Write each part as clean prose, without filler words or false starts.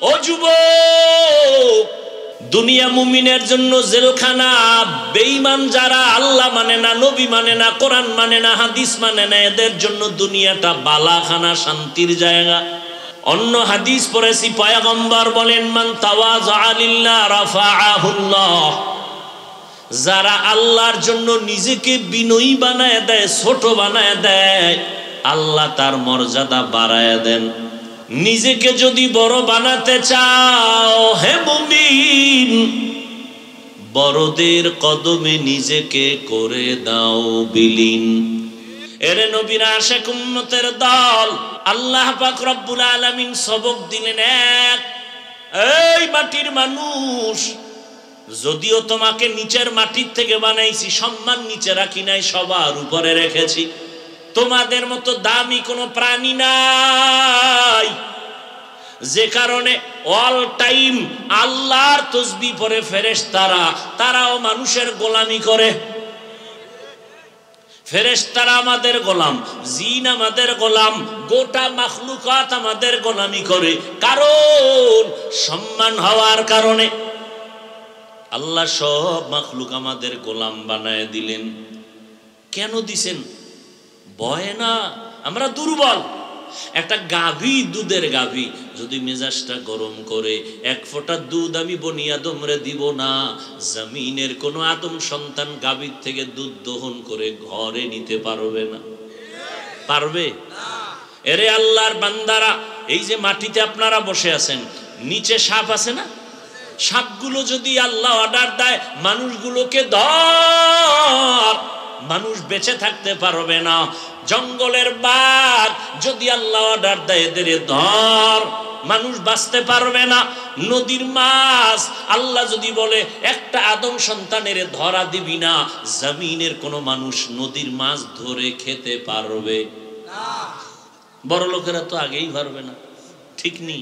ও যুবক, দুনিয়া মুমিনের জন্য জেলখানা। বেঈমান যারা আল্লাহ মানে না, নবী মানে না, কোরআন মানে না, হাদিস মানে না, এদের জন্য দুনিয়াটা বালাখানা, শান্তির জায়গা। অন্য হাদিস পড়েছি, পয়গম্বর বলেন, মান তাওয়াযা লিল্লাহ রাফাআহুল্লাহ। যারা আল্লাহর জন্য নিজেকে বিনয়ী বানায় দেয়, ছোট বানায় দেয়, আল্লাহ তার মর্যাদা বাড়ায় দেন। নিজেকে যদি বড় বানাতে চাও হে মুমিন, বড়দের কদমে নিজেকে করে দাও বিলীন। এরে নবীর আশিক উম্মতের দল, আল্লাহ পাক রব্বুল আলামিন সবক দিলেন এক, এই মাটির মানুষ, যদিও তোমাকে নিচের মাটির থেকে বানাইছি, সম্মান নিচে রাখি নাই, সবার উপরে রেখেছি। তোমাদের মতো দামি কোনো প্রাণী নাই, যে কারণে অল টাইম আল্লাহর তাসবিহ পড়ে ফেরেশতারা, তারাও মানুষের গোলামি করে। ফেরেশতারা আমাদের গোলাম, জিন আমাদের গোলাম, গোটা মাখলুকাত আমাদের গোলামি করে। কারণ সম্মান হওয়ার কারণে আল্লাহ সব মাখলুক আমাদের গোলাম বানায় দিলেন। কেন দিছেন? ভয় না, আমরা দুর্বল। একটা গাভী, দুধের গাভী যদি মেজাজটা গরম করে, এক ফোঁটা দুধ আমি বনি আদমরে দিব না। জমিনের কোন আদম সন্তান গাভীর থেকে দুধ দহন করে ঘরে নিতে পারবে না, পারবে? এরে আল্লাহর বান্দারা, এই যে মাটিতে আপনারা বসে আছেন, নিচে সাপ আছে না? সাপগুলো যদি আল্লাহ অর্ডার দেয় মানুষগুলোকে ধর, মানুষ বেঁচে থাকতে পারবে না। জঙ্গলের বাঘ যদি আল্লাহ অর্ডার দেয় এদের ধর, মানুষ বাঁচতে পারবে না। নদীর মাছ আল্লাহ যদি বলে একটা আদম সন্তানের ধরা দিবি না, জমিনের কোন মানুষ নদীর মাছ ধরে খেতে পারবে না। বড় লোকেরা তো আগেই পারবে না, ঠিক নেই?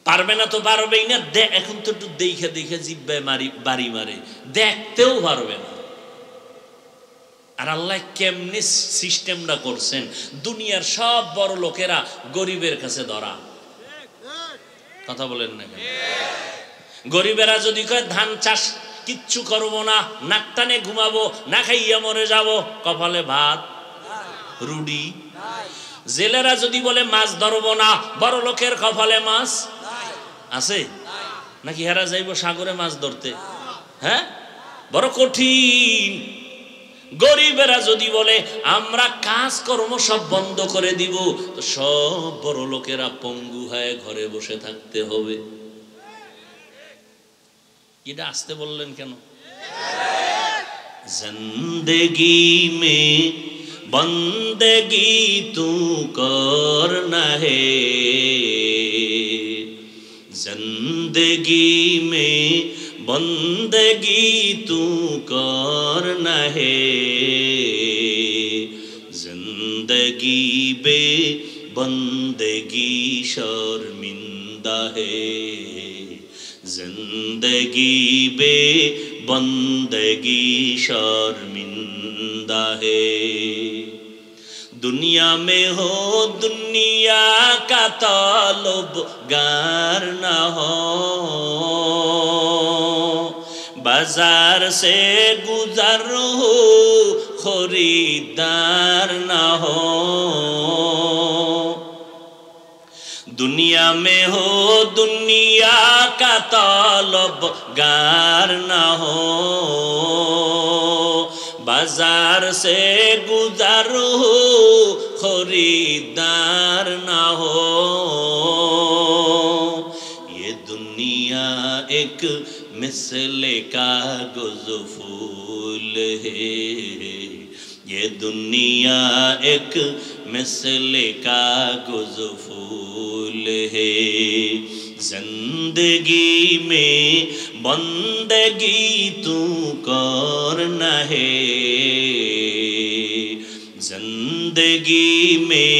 পারবে না তো পারবেই না। এখন তো একটু দেখে দেখে জিব্বায় বাড়ি মারে, দেখতেও পারবে না। আর আল্লাহ কেমনে সিস্টেমটা করছেন, দুনিয়ার সব বড় লোকেরা গরিবের কাছে ধরা। কথা বলেন না কেন? গরিবেরা যদি কয় ধান চাষ কিচ্ছু করবো না, নাক টানে ঘুমাবো, না খাইয়া মরে যাব, কপালে ভাত রুটি। জেলেরা যদি বলে মাছ ধরবো না, বড় লোকের কপালে মাছ আছে নাকি? হেরা যাইব সাগরে মাছ ধরতে? হ্যাঁ, বড় কঠিন। গরিবেরা যদি বলে আমরা কাজ কর্ম সব বন্ধ করে দিব, তো সব বড় লোকেরা পঙ্গু হয়ে ঘরে বসে থাকতে হবে। এটা আসতে বললেন কেন? জিন্দেগি মে বন্দেগি তু করনা হে, जिंदगी में बंदगी तू करना है, जिंदगी बे बंदगी शर्मिंदा है, जिंदगी बे बंदगी शर्मिंदा है। दुनिया में हो दुनिया का तलबगार न हो, बाजार से गुजर हो खरीदार न हो। दुनिया में हो दुनिया का तलबगार न हो, बाजार से गुजर हो खरीदार ना हो। ये दुनिया एक मिसले कागज़ फूल है, ये दुनिया एक मिसले कागज़ फूल है। जिंदगी में बंदगी तू करना है, जिंदगी में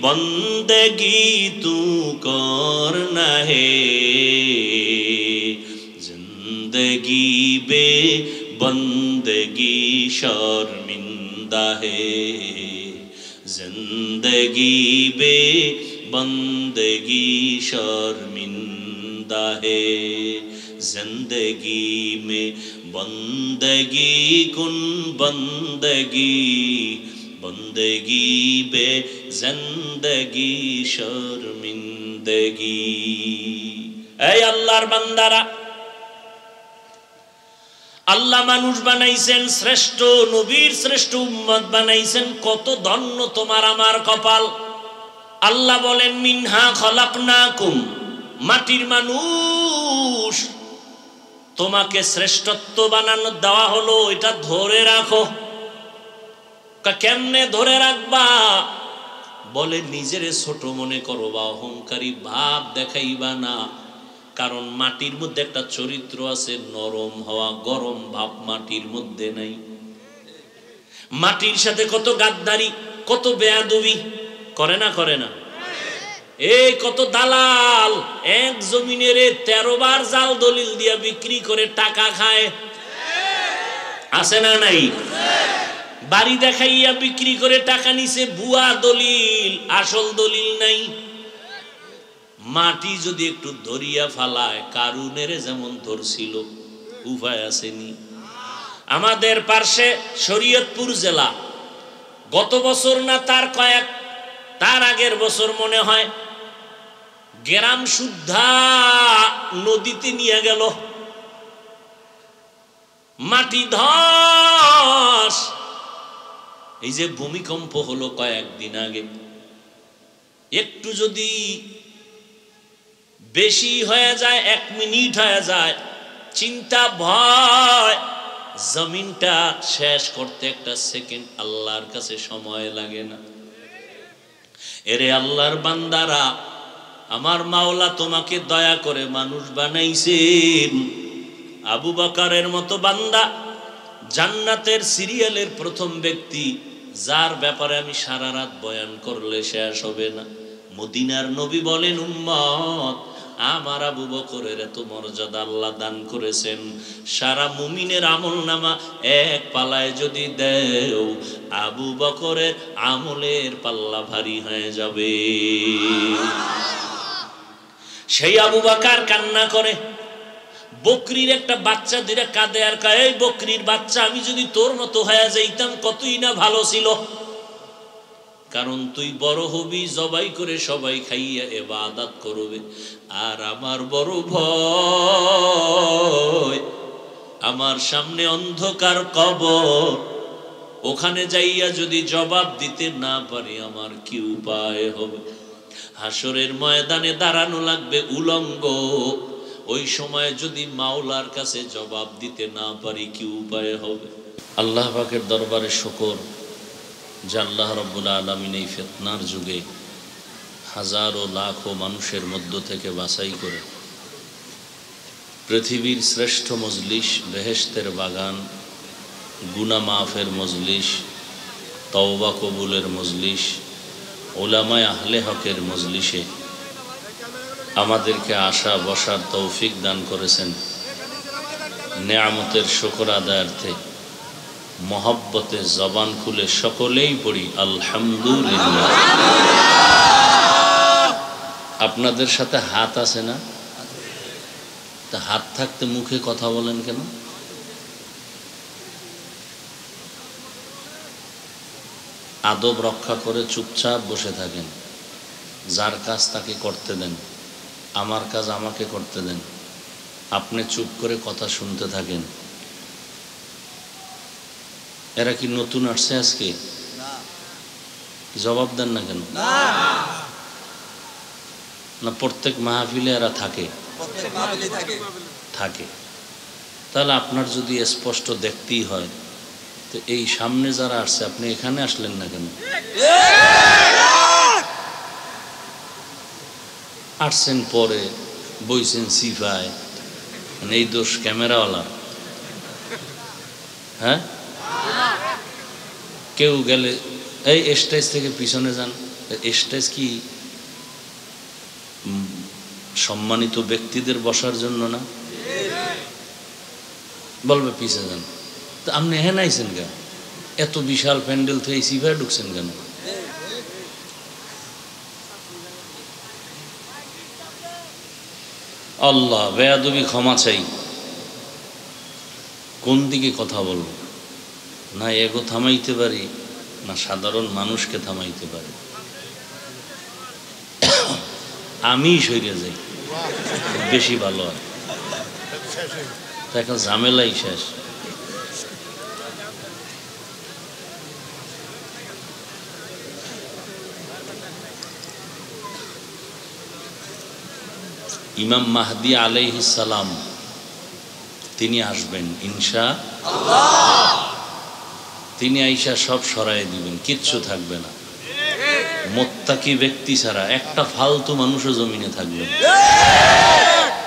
बंदगी तू करना है, जिंदगी बे बंदगी शर्मिंदा है, जिंदगी बे बंदगी शर्मिंदा है, जिंदगी में बंदगी कुन बंदगी, बंदगी बे जिंदगी शर्मिंदगी। এই আল্লাহর বান্দারা, আল্লাহ মানুষ বানাইছেন শ্রেষ্ঠ, নবীর শ্রেষ্ঠ উম্মত বানাইছেন, কত ধন্য তোমার আমার কপাল। আল্লাহ বলেন মিনহা খলাকনাকুম, মাটির মানুষ তোমাকে শ্রেষ্ঠত্ব বানানো দেওয়া হলো, এটা ধরে রাখো। কেমনে ধরে রাখবা? বলে নিজের ছোট মনে করো বা অহংকারী ভাব দেখাইবা না, কারণ মাটির মধ্যে একটা চরিত্র আছে, নরম হওয়া, গরম ভাব মাটির মধ্যে নাই। মাটির সাথে কত গাদ্দারি, কত বেয়াদবি করে না, করে না? এই কত দালাল এক জমিনের 13 বার জাল দলিল দিয়া বিক্রি করে টাকা খায়, আছে না নাই? বাড়ি দেখাইয়া বিক্রি করে টাকা নিছে, ভুয়া দলিল, আসল দলিল নাই। মাটি যদি একটু ধরিয়া ফালায়, কারুনের যেমন ধরছিল, উপায় আসেনি। আমাদের পার্শ্বে শরীয়তপুর জেলা, গত বছর না তার আগের বছর মনে হয়, গ্রাম শুদ্ধা নদীতে নিয়ে গেল, মাটি ধস। এই যে ভূমিকম্প হলো কয়েকদিন আগে, একটু যদি বেশি হয়ে যায়, 1 মিনিট হয়ে যায়, চিন্তা ভয়, জমিনটা শেষ করতে একটা সেকেন্ড আল্লাহর কাছে সময় লাগে না। এরে আল্লাহর বান্দারা, আমার মাওলা তোমাকে দয়া করে মানুষ বানাইছেন। আবু বকরের মতো বান্দা, জান্নাতের সিরিয়ালের প্রথম ব্যক্তি, যার ব্যাপারে আমি সারা রাত বয়ান করলে শেষ হবে না। মদিনার নবী বলেন, উম্মত, আমার আবু বকরের এত মর্যাদা আল্লাহ দান করেছেন, সারা মুমিনের আমলনামা এক পালায় যদি দেও, আবু বকরের আমলের পাল্লা ভারী হয়ে যাবে। সেই আবু বকর কান্না করে, বকরির একটা বাচ্চা দিলে কাঁদে আর কয়, এই বকরির বাচ্চা, আমি যদি তোর মতো হয়ে যাইতাম কতই না ভালো ছিল, কারণ তুই বড় হবি, জবাই করে সবাই খাইয়া ইবাদত করবে। আর আমার বড় ভয়, আমার সামনে অন্ধকার কবর, ওখানে যাইয়া যদি জবাব দিতে না পারি আমার কি উপায় হবে? হাসরের ময়দানে দাঁড়ানো লাগবে উলঙ্গ, ওই সময় যদি মাওলার কাছে জবাব দিতে না পারি কি উপায় হবে? আল্লাহ পাকের দরবারে শুকর যে আল্লাহ রাব্বুল আলামিন এই ফিতনার যুগে হাজারো লাখো মানুষের মধ্য থেকে বাছাই করে পৃথিবীর শ্রেষ্ঠ মজলিস, বেহেশতের বাগান, গুনাহ মাফের মজলিস, তওবা কবুলের মজলিস, উলামায়ে আহলে হকের মজলিসে আমাদেরকে আসা বসার তৌফিক দান করেছেন। নেয়ামতের শুকর আদায়ার্থে মহব্বতে জবান খুলে সকলেই পড়ি আলহামদুলিল্লাহ। আপনাদের সাথে হাত আছে না? তা হাত থাকতে মুখে কথা বলেন কেন? আদব রক্ষা করে চুপচাপ বসে থাকেন। যার কাজ তাকে করতে দেন, আমার কাজ আমাকে করতে দেন। আপনি চুপ করে কথা শুনতে থাকেন। এরা কি নতুন আসছে আজকে? জবাব দেন না কেন? না প্রত্যেক মাহফিলে এরা থাকে? থাকে। তাহলে আপনার যদি স্পষ্ট দেখতেই হয়, তো এই সামনে যারা আসছে, আপনি এখানে আসলেন না কেন? আসছেন পরে, বইছেন সিফায়, এই দোষ ক্যামেরাওয়ালা? হ্যাঁ, কেউ গেলে এই স্টেজ থেকে পিছনে যান। স্টেজ কি সম্মানিত ব্যক্তিদের বসার জন্য না? বলবে পিছে যান। তো আপনি এখানে আইছেন কেন? এত বিশাল প্যান্ডেল থেকে সিফায় ঢুকছেন কেন? আল্লাহ বেয়াদবি ক্ষমা চাই। কোন দিকে কথা বলবো? না এগো থামাইতে পারি, না সাধারণ মানুষকে থামাইতে পারি। আমি সইরে যাই, বেশি ভালো হয়। এখন ঝামেলাই শেষ। ইমাম মাহদি আলাইহিস সালাম তিনি আসবেন ইনশাআল্লাহ। তিনি আইসা সব সরাই দিবেন, কিচ্ছু থাকবে না। মুত্তাকি ব্যক্তি ছাড়া একটা ফালতু মানুষও জমিনে থাকবে না।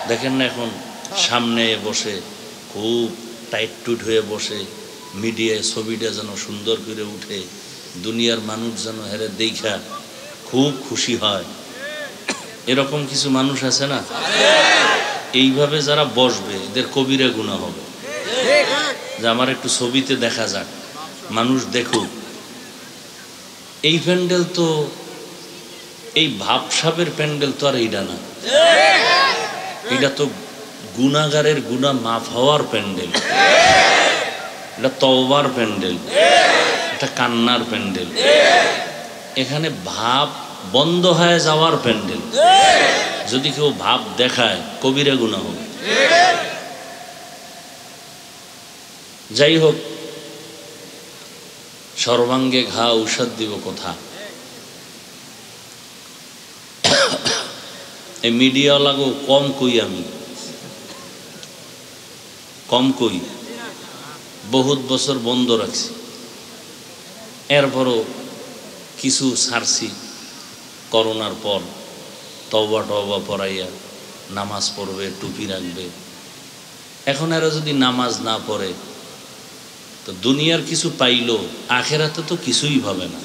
দেখেন না এখন সামনে বসে খুব টাইট টুট হয়ে বসে মিডিয়ায় ছবিটা যেন সুন্দর করে উঠে, দুনিয়ার মানুষ যেন হেরে দেখা খুব খুশি হয়। এরকম কিছু মানুষ আছে না? এইভাবে যারা বসবে এদের কবিরা গুনাহ হবে। যে আমার একটু ছবিতে দেখা যাক, মানুষ দেখুক। এই প্যান্ডেল তো, এই ভাবসাবের প্যান্ডেল তো আর এইটা না। এটা তো গুনাহগারের গুনাহ মাফ হওয়ার প্যান্ডেল। এটা তওবার প্যান্ডেল, এটা কান্নার প্যান্ডেল। এখানে ভাব বন্ধ হয়ে যাওয়ার প্যান্ডেল। যদি কেউ ভাব দেখায় কবিরা গুনাহ হবে। যাই হোক, সর্বাঙ্গে ঘা ঔষধ দিব কথা। এই মিডিয়া লাগো কম কই, আমি কম কই, বহুত বছর বন্ধ রাখছি। এরপরও কিছু ছাড়ছি করোনার পর। তওবা টওবা পড়াইয়া নামাজ পড়বে, টুপি রাখবে। এখন এরা যদি নামাজ না পড়ে তো দুনিয়ার কিছু পাইলো, আখেরাতে তো কিছুই পাবে না।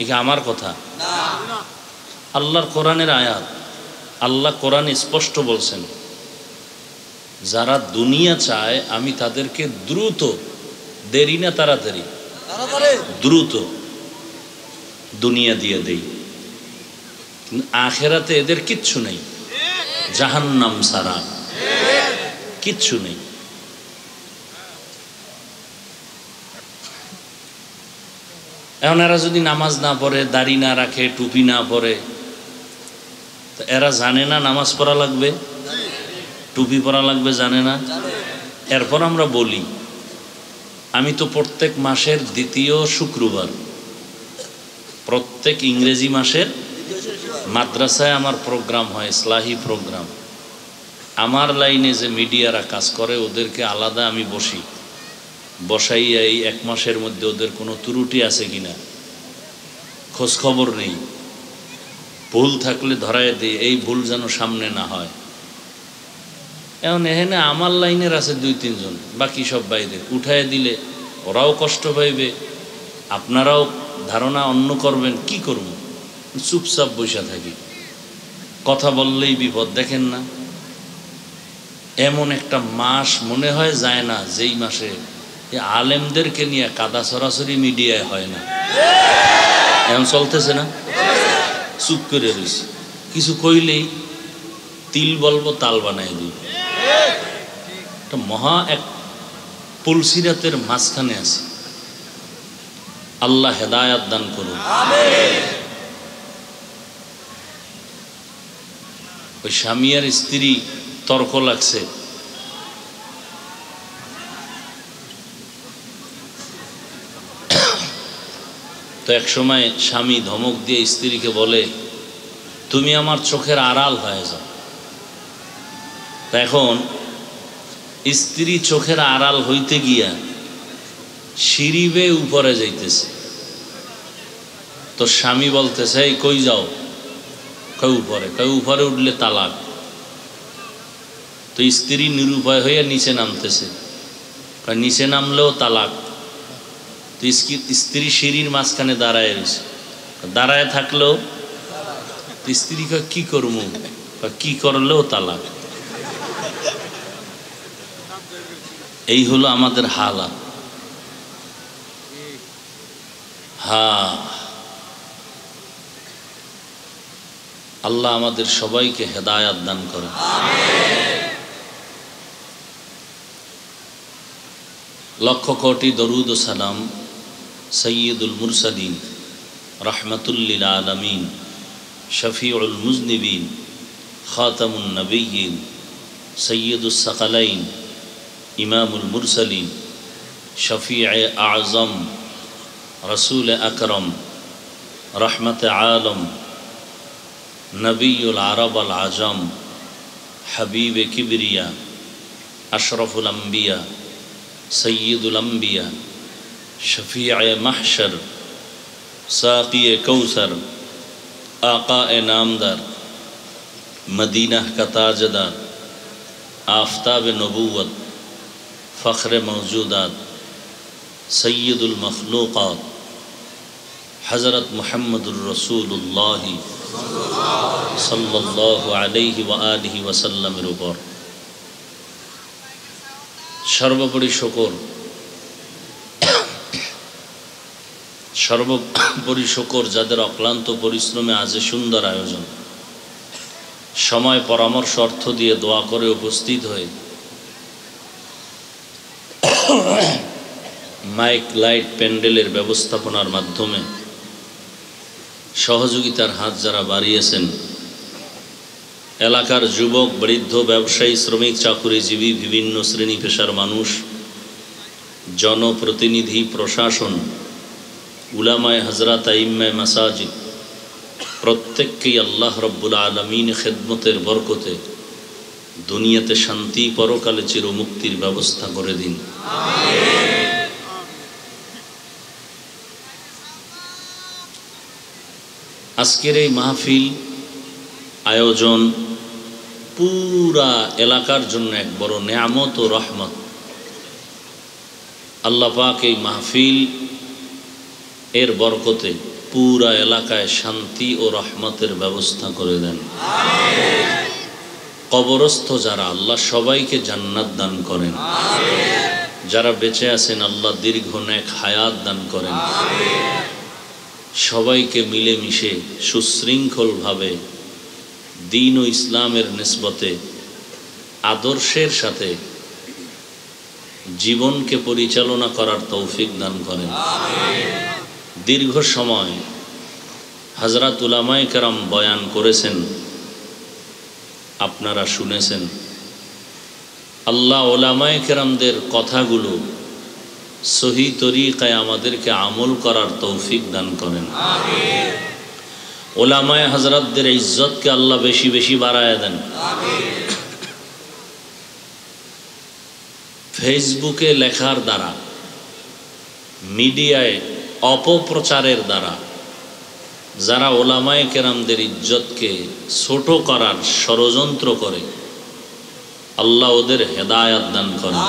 এটা আমার কথা, আল্লাহর কোরআনের আয়াত। আল্লাহ কোরআনে স্পষ্ট বলছেন, যারা দুনিয়া চায় আমি তাদেরকে দ্রুত, দেরি না তাড়াতাড়ি, দ্রুত দুনিয়া দিয়ে দেই। আখেরাতে এদের কিচ্ছু নেই, জাহান্নাম ছাড়া কিচ্ছু নেই। এখন এরা যদি নামাজ না পড়ে, দাড়ি না রাখে, টুপি না পরে, তো এরা জানে না নামাজ পড়া লাগবে, টুপি পরা লাগবে, জানে না। এরপর আমরা বলি, আমি তো প্রত্যেক মাসের দ্বিতীয় শুক্রবার, প্রত্যেক ইংরেজি মাসের মাদ্রাসায় আমার প্রোগ্রাম হয়, ইসলাহি প্রোগ্রাম। আমার লাইনে যে মিডিয়ারা কাজ করে ওদেরকে আলাদা আমি বসি, বসাইয়া এই এক মাসের মধ্যে ওদের কোনো ত্রুটি আছে কিনা খোঁজ খবর নেই। ভুল থাকলে ধরায় দিই, এই ভুল যেন সামনে না হয়। এখন এখানে আমার লাইনের আছে 2-3 জন, বাকি সব বাইরে। উঠায় দিলে ওরাও কষ্ট পাইবে, আপনারাও ধারণা অন্য করবেন। কি করব? চুপচাপ বসে থাকি, কথা বললেই বিপদ। দেখেন না, এমন একটা মাস মনে হয় যায় না যেই মাসে আলেমদেরকে নিয়ে কাদা সরাসরি মিডিয়ায় হয় না। এমন চলতেছে না? চুপ করে রয়েছি, কিছু কইলেই তিল বলবো তাল বানাই দিই। একটা মহা এক পুলসিরাতের মাঝখানে আছে। আল্লাহ হেদায়াত দান করুন। ওই স্বামী আর স্ত্রী তর্ক লাগছে। তো এক সময় স্বামী ধমক দিয়ে স্ত্রীকে বলে, তুমি আমার চোখের আড়াল হয়ে যাও। এখন স্ত্রী চোখের আড়াল হইতে গিয়া সিঁড়ি বেয়ে উপরে যাইতেছে। তো স্বামী বলতেছে, এই কই যাও? কই উপরে। কই উপরে উঠলে তালাক। তো স্ত্রী নিরুপায় হইয়া নিচে নামতেছে। নিচে নামলেও তালাক। তো স্ত্রী সিঁড়ির মাঝখানে দাঁড়ায় রয়েছে। দাঁড়ায় থাকলেও স্ত্রী কয় কি করবো, কি করলেও তালাক। এই হলো আমাদের হালাত। আল্লাহ আমাদের সবাইকে হেদায়াত দান করেন। লক্ষ কোটি দরুদ ও সালাম সৈয়দুল মুরসালিন রাহমাতুল লিল আলামিন শফিউল মুজনিবিন খাতামুন নবিয়্যিন সৈয়দুস সাকালাইন ইমামুল মুরসালিন শফিয়ে আজম রসুল আকরম রহমত আলম নবীউল আরব আল আজম হাবিব কিবরিয়া আশরফুল আম্বিয়া সৈয়দুল আম্বিয়া শফিয়ে মাহশর সাকিয়ে কৌসর आक़ाए नामदार मदीना का ताजदार आफ़ताब नबूवत फ़ख्र मौजूदात सय्यदुल मखलूक़ात हज़रत मुहम्मदुर रसूलुल्लाह सल्लल्लाहु अलैहि व आलिहि वसल्लमेर उपর সর্বোপরি শুকর সর্বোপরি শুকর যাদের অক্লান্ত পরিশ্রমে আজ সুন্দর আয়োজন, সময় পরামর্শ অর্থ দিয়ে দোয়া করে উপস্থিত হয়ে মাইক লাইট প্যান্ডেলের ব্যবস্থাপনার মাধ্যমে সহযোগিতার হাত যারা বাড়িয়েছেন, এলাকার যুবক বৃদ্ধ ব্যবসায়ী শ্রমিক চাকুরিজীবী বিভিন্ন শ্রেণী পেশার মানুষ, জনপ্রতিনিধি প্রশাসন, উলামায়ে হযরত আইম্মায়ে মাসাজিদ প্রত্যেককেই আল্লাহ রব্বুল আলামিন খেদমতের বরকতে দুনিয়াতে শান্তি পরকালে চিরমুক্তির ব্যবস্থা করে দিন। আজকের এই মাহফিল আয়োজন পুরা এলাকার জন্য এক বড় নেয়ামত ও রহমত। আল্লাহ পাক এই মাহফিল এর বরকতে পুরা এলাকায় শান্তি ও রহমতের ব্যবস্থা করে দেন। কবরস্থ যারা, আল্লাহ সবাইকে জান্নাত দান করেন। যারা বেঁচে আছেন আল্লাহ দীর্ঘ নেক হায়াত দান করেন। সবাইকে মিলেমিশে সুশৃঙ্খলভাবে দ্বীন ও ইসলামের নিসবতে আদর্শের সাথে জীবনকে পরিচালনা করার তৌফিক দান করেন। দীর্ঘ সময় হযরত উলামায়ে কেরাম বয়ান করেছেন, আপনারা শুনেছেন। আল্লাহ উলামায়ে কেরামদের কথাগুলো সহি তরিকায় আমাদেরকে আমল করার তৌফিক দান করেন। উলামায়ে হযরতদের ইজ্জতকে আল্লাহ বেশি বেশি বাড়ায় দেন। ফেসবুকে লেখার দ্বারা, মিডিয়ায় অপপ্রচারের দ্বারা যারা উলামায়ে কেরামদের ইজ্জতকে ছোট করার ষড়যন্ত্র করে, আল্লাহ ওদের হেদায়াত দান করেন।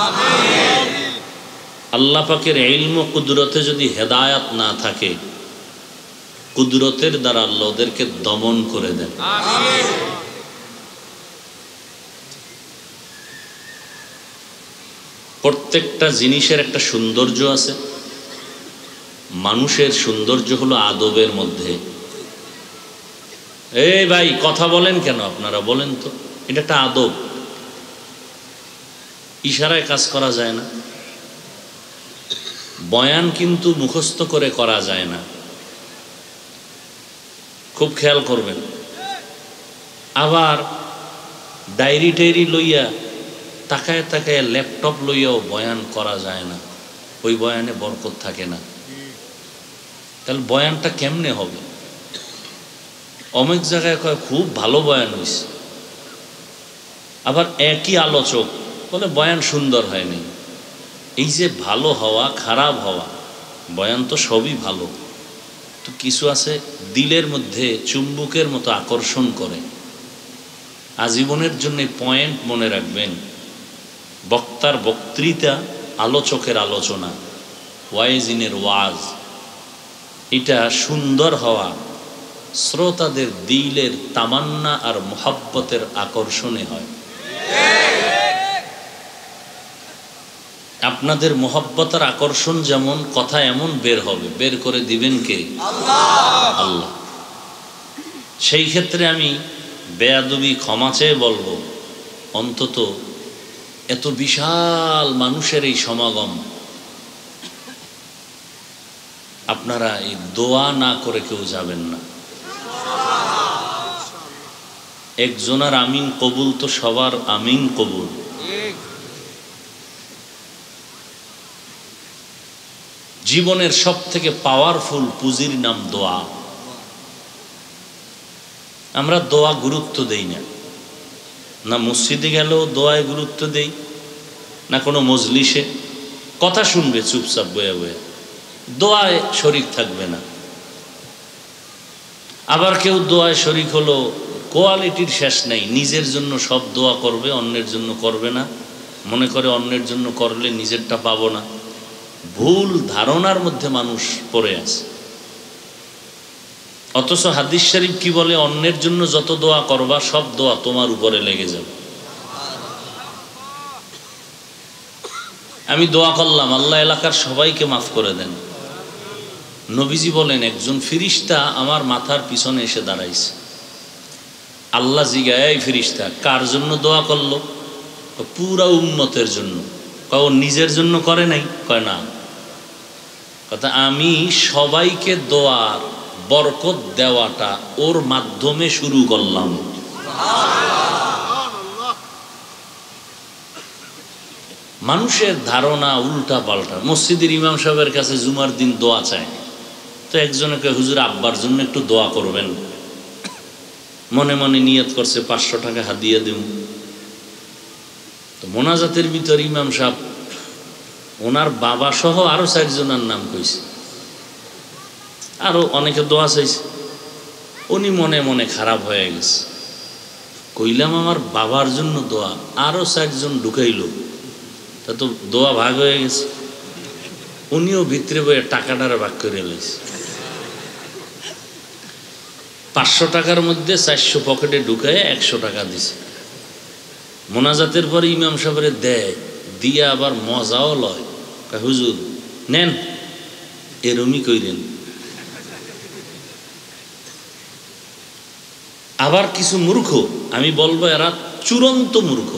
আল্লাহ পাকের ইলম ও কুদরতে যদি হেদায়াত না থাকে, কুদরতের দ্বারা আল্লাহ ওদেরকে দমন করে দেন। প্রত্যেকটা জিনিসের একটা সৌন্দর্য আছে। মানুষের সৌন্দর্য হলো আদবের মধ্যে। এই ভাই কথা বলেন কেন আপনারা, বলেন তো, এটা একটা আদব। ইশারায় কাজ করা যায় না। বয়ান কিন্তু মুখস্থ করে করা যায় না, খুব খেয়াল করবেন। আবার ডায়েরি টায়েরি লইয়া তাকায় তাকায় ল্যাপটপ লইয়াও বয়ান করা যায় না, ওই বয়ানে বরকত থাকে না। তাহলে বয়ানটা কেমনে হবে? অনেক জায়গায় কয় খুব ভালো বয়ান হয়েছে, আবার একই আলোচক বলে বয়ান সুন্দর হয়নি। এই যে ভালো হওয়া খারাপ হওয়া, বয়ান তো সবই ভালো, তো কিছু আছে দিলের মধ্যে চুম্বকের মতো আকর্ষণ করে। আজীবনের জন্য পয়েন্ট মনে রাখবেন, বক্তার বক্তৃতা, আলোচকের আলোচনা, ওয়াইজিনের ওয়াজ, এটা সুন্দর হওয়া শ্রোতাদের দিলের তামান্না আর মুহাব্বতের আকর্ষণে হয়। আপনাদের মুহাব্বতের আকর্ষণ যেমন, কথা এমন বের হবে, বের করে দিবেন কে? আল্লাহ। সেই ক্ষেত্রে আমি বেয়াদবি ক্ষমা চেয়ে বলবো, অন্তত এত বিশাল মানুষের এই সমাগম, আপনারা এই দোয়া না করে কেউ যাবেন না। একজনের আমিন কবুল তো সবার আমিন কবুল। জীবনের সব থেকে পাওয়ারফুল পুঁজির নাম দোয়া। আমরা দোয়া গুরুত্ব দেই না, না মসজিদে গেলেও দোয়ায় গুরুত্ব দেই, না কোনো মজলিসে কথা শুনবে চুপচাপ বয়ে বয়ে, দোয়ায় শরীক থাকবে না। আবার কেউ দোয়ায় শরীক হলো, কোয়ালিটির শেষ নেই, নিজের জন্য সব দোয়া করবে, অন্যের জন্য করবে না, মনে করে অন্যের জন্য করলে নিজেরটা পাবো না। ভুল ধারণার মধ্যে মানুষ পড়ে আছে। অথচ হাদিস শরীফ কি বলে? অন্যের জন্য যত দোয়া করবা সব দোয়া তোমার উপরে লেগে যাবে। আমি দোয়া করলাম আল্লাহ এলাকার সবাইকে মাফ করে দেন। নবীজি বলেন একজন ফিরিস্তা আমার মাথার পিছনে এসে দাঁড়াইছে। আল্লাহ জিগায়, এই ফিরিস্তা কার জন্য দোয়া করলো? পুরা উম্মতের জন্য। ও নিজের জন্য করে নাই? কয় না। কথা আমি সবাইকে দোয়ার বরকত দেওয়াটা ওর মাধ্যমে শুরু করলাম। মানুষের ধারণা উল্টা পাল্টা। মসজিদের ইমাম সাহেবের কাছে জুমার দিন দোয়া চায়, তো একজনকে হুজুর আব্বার জন্য একটু দোয়া করবেন, মনে মনে নিয়ত করছে 500 টাকা হাদিয়া দেব। তো মোনাজাতের ভিতর ইমাম সাহেব ওনার বাবা সহ আরো 4 জনের নাম কইছে, আরো অনেকে দোয়া চাইছে। উনি মনে মনে খারাপ হয়ে গেছে, কইলাম আমার বাবার জন্য দোয়া, আরো 4 জন ঢুকাইল, তা তো দোয়া ভাগ হয়ে গেছে। উনিও ভিতরে বইয়ে টাকাটারে ভাগ করে লইছে। 500 টাকার মধ্যে 400 পকেটে ঢুকায় 100 টাকা দিছে। মোনাজাতের পরে ইমাম সাহেবের দেয়, দিয়া আবার মজাও লয়, হুজুর নেন, এরমই কইরেন। আবার কিছু মূর্খ, আমি বলবো এরা চূড়ান্ত মূর্খ,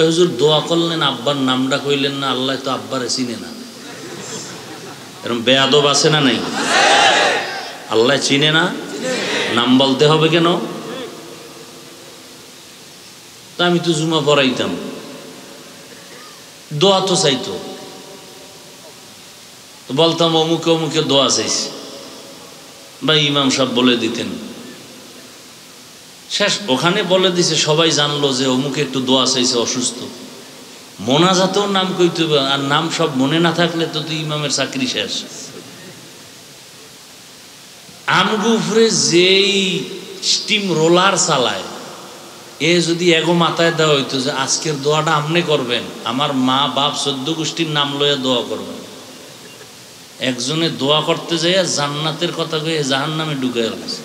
হুজুর দোয়া করলেন আব্বার নামটা কইলেন না, আল্লাহ তো আব্বারে চিনে না। এরকম বেয়াদব আছে না নাই? আল্লাহ চিনে না, নাম বলতে হবে কেন? তা আমি তো জুমা পড়াইতাম, দোয়া তো চাইতো, বলতাম অমুকে অমুকে দোয়া চাইছে, বা ইমাম সাহেব বলে দিতেন। শেষ ওখানে বলে দিছে, সবাই জানলো যে অমুকে একটু দোয়া চাইছে, অসুস্থ। মোনাজাতেও নাম কইতে হবে, আর নাম সব মনে না থাকলে তো তুই ইমামের চাকরি শেষ। আমগুফরে যেই স্টিম রোলার চালায়, এ যদি এগো মাথায় দেওয়া হইতো যে আজকের দোয়াটা আমনে করবেন, আমার মা বাপ 14 গোষ্ঠীর নাম লইয়া দোয়া করবেন, একজনে দোয়া করতে যাইয়া জান্নাতের কথা কয়ে জাহান্নামে ঢুকে গেছে।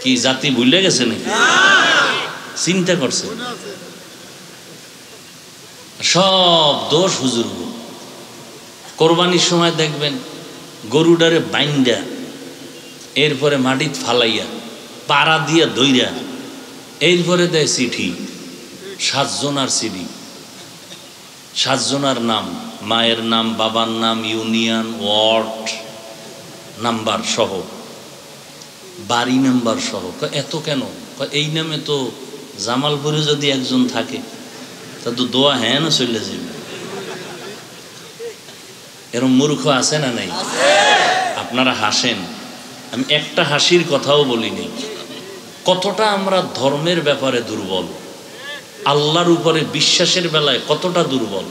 কি জাতি ভুলে গেছে নাকি? চিন্তা করছে? সব দোষ হুজুর। কোরবানির সময় দেখবেন গরুডারে বাইন্দা, এরপরে মাটিত ফালাইয়া পাড়া দিয়া দইরা, এরপরে দেয় চিঠি, 7 জনার চিঠি, 7 জনার নাম, মায়ের নাম, বাবার নাম, ইউনিয়ন, ওয়ার্ড নাম্বার সহ, বাড়ি নাম্বার সহ। এত কেন? এই নামে তো জামালপুরে যদি একজন থাকে তা তো দোয়া হ্যাঁ না চলে যাবে। এরকম মূর্খ আছে না নাই? আপনারা হাসেন, আমি একটা হাসির কথাও বলিনি। কতটা আমরা ধর্মের ব্যাপারে দুর্বল, আল্লাহর উপরে বিশ্বাসের বেলায় কতটা দুর্বল।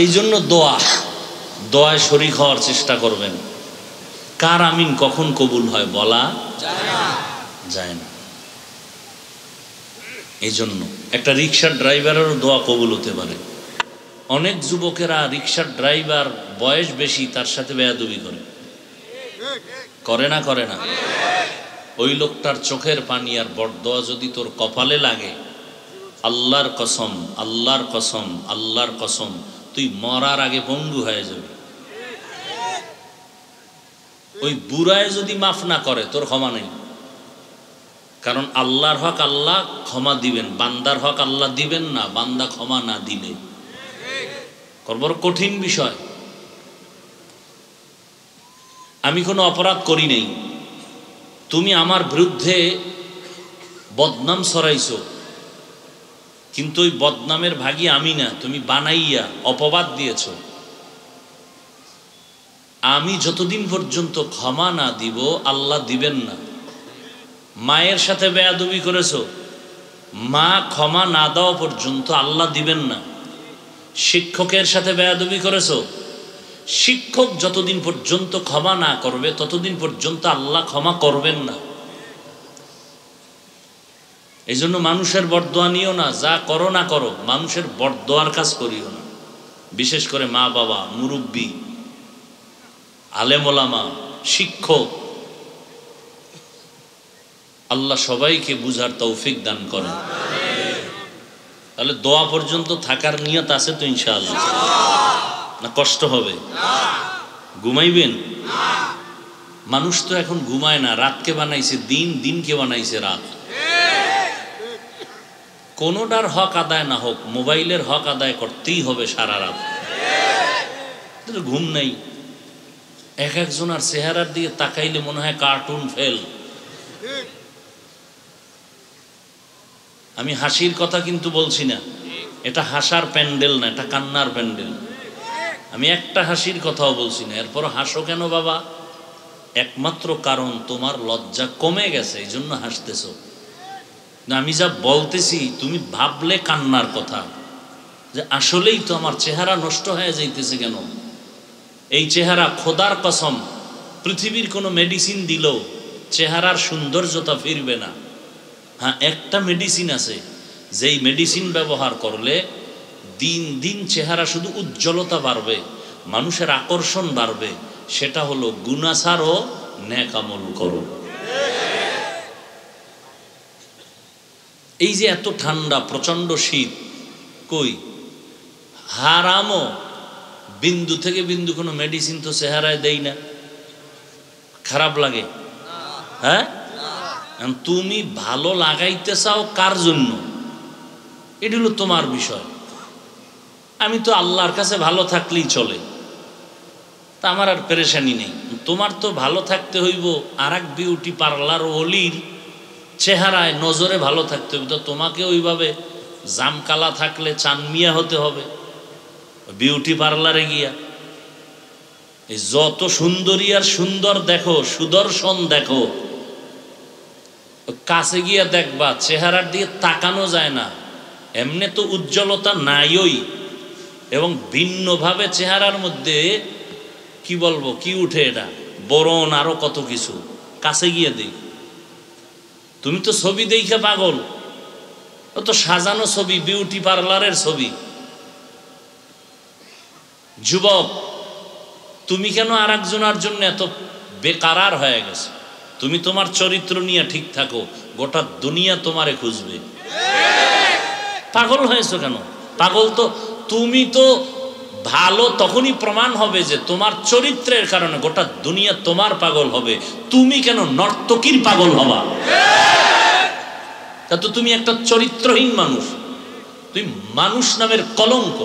এই জন্য দোয়ায় শরীক হওয়ার চেষ্টা করবেন। কার আমিন কখন কবুল হয় বলা যায় না। এই জন্য একটা রিক্সার ড্রাইভারেরও দোয়া কবুল হতে পারে। অনেক যুবকেরা রিক্সার ড্রাইভার বয়স বেশি, তার সাথে বেয়াদবি করে না? করে না? ওই লোকটার চোখের পানি আর বরদোয়া যদি তোর কপালে লাগে, আল্লাহর কসম, আল্লাহর কসম, আল্লাহর কসম, তুই মরার আগে পঙ্গু হয়ে যাবে। ওই বুড়ায় যদি মাফ না করে তোর ক্ষমা নেই। কারণ আল্লাহর হক আল্লাহ ক্ষমা দিবেন, বান্দার হক আল্লাহ দিবেন না বান্দা ক্ষমা না দিলে। বড় কঠিন বিষয়। আমি কোনো অপরাধ করি নাই, তুমি আমার বিরুদ্ধে বদনাম ছড়াইছো, কিন্তু ওই বদনামের ভাগী আমি না, তুমি বানাইয়া অপবাদ দিয়েছ। আমি যতদিন পর্যন্ত ক্ষমা না দিব আল্লাহ দিবেন না। মায়ের সাথে বেয়াদবি করেছো, মা ক্ষমা না দেওয়া পর্যন্ত আল্লাহ দিবেন না। শিক্ষকের সাথে বেয়াদবি করেছো, শিক্ষক যতদিন পর্যন্ত ক্ষমা না করবে ততদিন পর্যন্ত আল্লাহ ক্ষমা করবেন না। এই জন্য মানুষের বরদোয়া নিও না, যা করো না করো মানুষের বরদোয়ার কাজ করিও না। বিশেষ করে মা বাবা, মুরব্বী, আলেম ওলামা, শিক্ষক, আল্লাহ সবাইকে বুঝার তৌফিক দান করেন। তাহলে দোয়া পর্যন্ত থাকার নিয়ত আছে তো ইনশাআল্লাহ? না কষ্ট হবে? ঘুমাইবেন? মানুষ তো এখন ঘুমায় না, রাতকে বানাইছে দিন, দিনকে বানাইছে রাত। কোনোটার হক আদায় না হোক, মোবাইলের হক আদায় করতেই হবে সারা রাত। ঘুম নাই। এক একজনের চেহারার দিকে তাকাইলে মনে হয় কার্টুন ফেল। আমি হাসির কথা কিন্তু বলছি না, এটা হাসার প্যান্ডেল না, এটা কান্নার প্যান্ডেল। আমি একটা হাসির কথাও বলছি না। এরপর হাসো কেন বাবা? একমাত্র কারণ তোমার লজ্জা কমে গেছে, এই জন্য হাসতেছো। আমি যা বলতেছি তুমি ভাবলে কান্নার কথা, যে আসলেই তো আমার চেহারা নষ্ট হয়ে যাইতেছে কেন। এই চেহারা খোদার কসম পৃথিবীর কোনো মেডিসিন দিলেও চেহারার সৌন্দর্যতা ফিরবে না। হ্যাঁ, একটা মেডিসিন আছে, যেই মেডিসিন ব্যবহার করলে দিন দিন চেহারা শুধু উজ্জ্বলতা বাড়বে, মানুষের আকর্ষণ বাড়বে। সেটা হলো গুনাহ ছাড়ো, নেক আমল করো। এই যে এত ঠান্ডা, প্রচন্ড শীত, কই হারামও বিন্দু থেকে বিন্দু কোনো মেডিসিন তো চেহারায় দেই না। খারাপ লাগে? হ্যাঁ, তুমি ভালো লাগাইতে চাও কার জন্য, এটা হলো তোমার বিষয়। আমি তো আল্লাহর কাছে ভালো থাকলেই চলে, তা আমার আর পেরেশানি নেই। তোমার তো ভালো থাকতে হইব আর এক বিউটি পার্লার ওলির চেহারায় নজরে ভালো থাকতে হবে, তো তোমাকে ওইভাবে জামকালা থাকলে চানমিয়া হতে হবে বিউটি পার্লারে গিয়া। এই যত সুন্দরী আর সুন্দর দেখো, সুদর্শন দেখো, কাছে গিয়া দেখবা চেহারার দিকে তাকানো যায় না। এমনি তো উজ্জ্বলতা নাইই, এবং ভিন্নভাবে চেহারার মধ্যে কি বলবো, কি উঠে এটা বরণ, আরো কত কিছু। কাছে গিয়ে দেখ, তুমি তো ছবি দেখে পাগল, ও তো সাজানো ছবি, বিউটি পার্লারের ছবি। যুবক, তুমি কেন আর একজনের জন্য এত বেকারার হয়ে গেছে? তুমি তোমার চরিত্র নিয়ে ঠিক থাকো, গোটা দুনিয়া তোমারে খুঁজবে। পাগল হয়েছো কেন? পাগল তো তুমি, তো ভালো তখনই প্রমাণ হবে যে তোমার চরিত্রের কারণে গোটা দুনিয়া তোমার পাগল হবে। তুমি কেন নর্তকীর পাগল হবা? তা তো তুমি একটা চরিত্রহীন মানুষ, তুমি মানুষ নামের কলঙ্ক।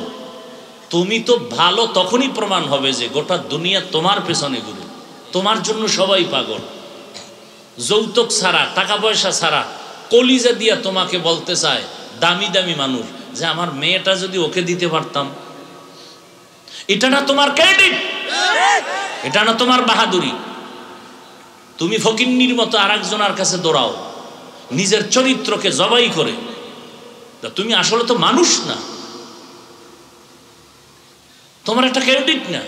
তুমি তো ভালো তখনই প্রমাণ হবে যে গোটা দুনিয়া তোমার পেছনে ঘুরে, তোমার জন্য সবাই পাগল। যৌতুক ছাড়া, টাকা পয়সা ছাড়া কলিজা দিয়া তোমাকে বলতে চায় দামি দামি মানুষ যে আমার মেয়েটা যদি ওকে দিতে পারতাম। এটা না তোমার ক্রেডিট, এটা না তোমার বাহাদুরি। তুমি ফকিন্নির মতো আর একজনের কাছে দৌড়াও নিজের চরিত্রকে জবাই করে। তুমি আসলে তো মানুষ না, তোমার একটা ক্রেডিট না,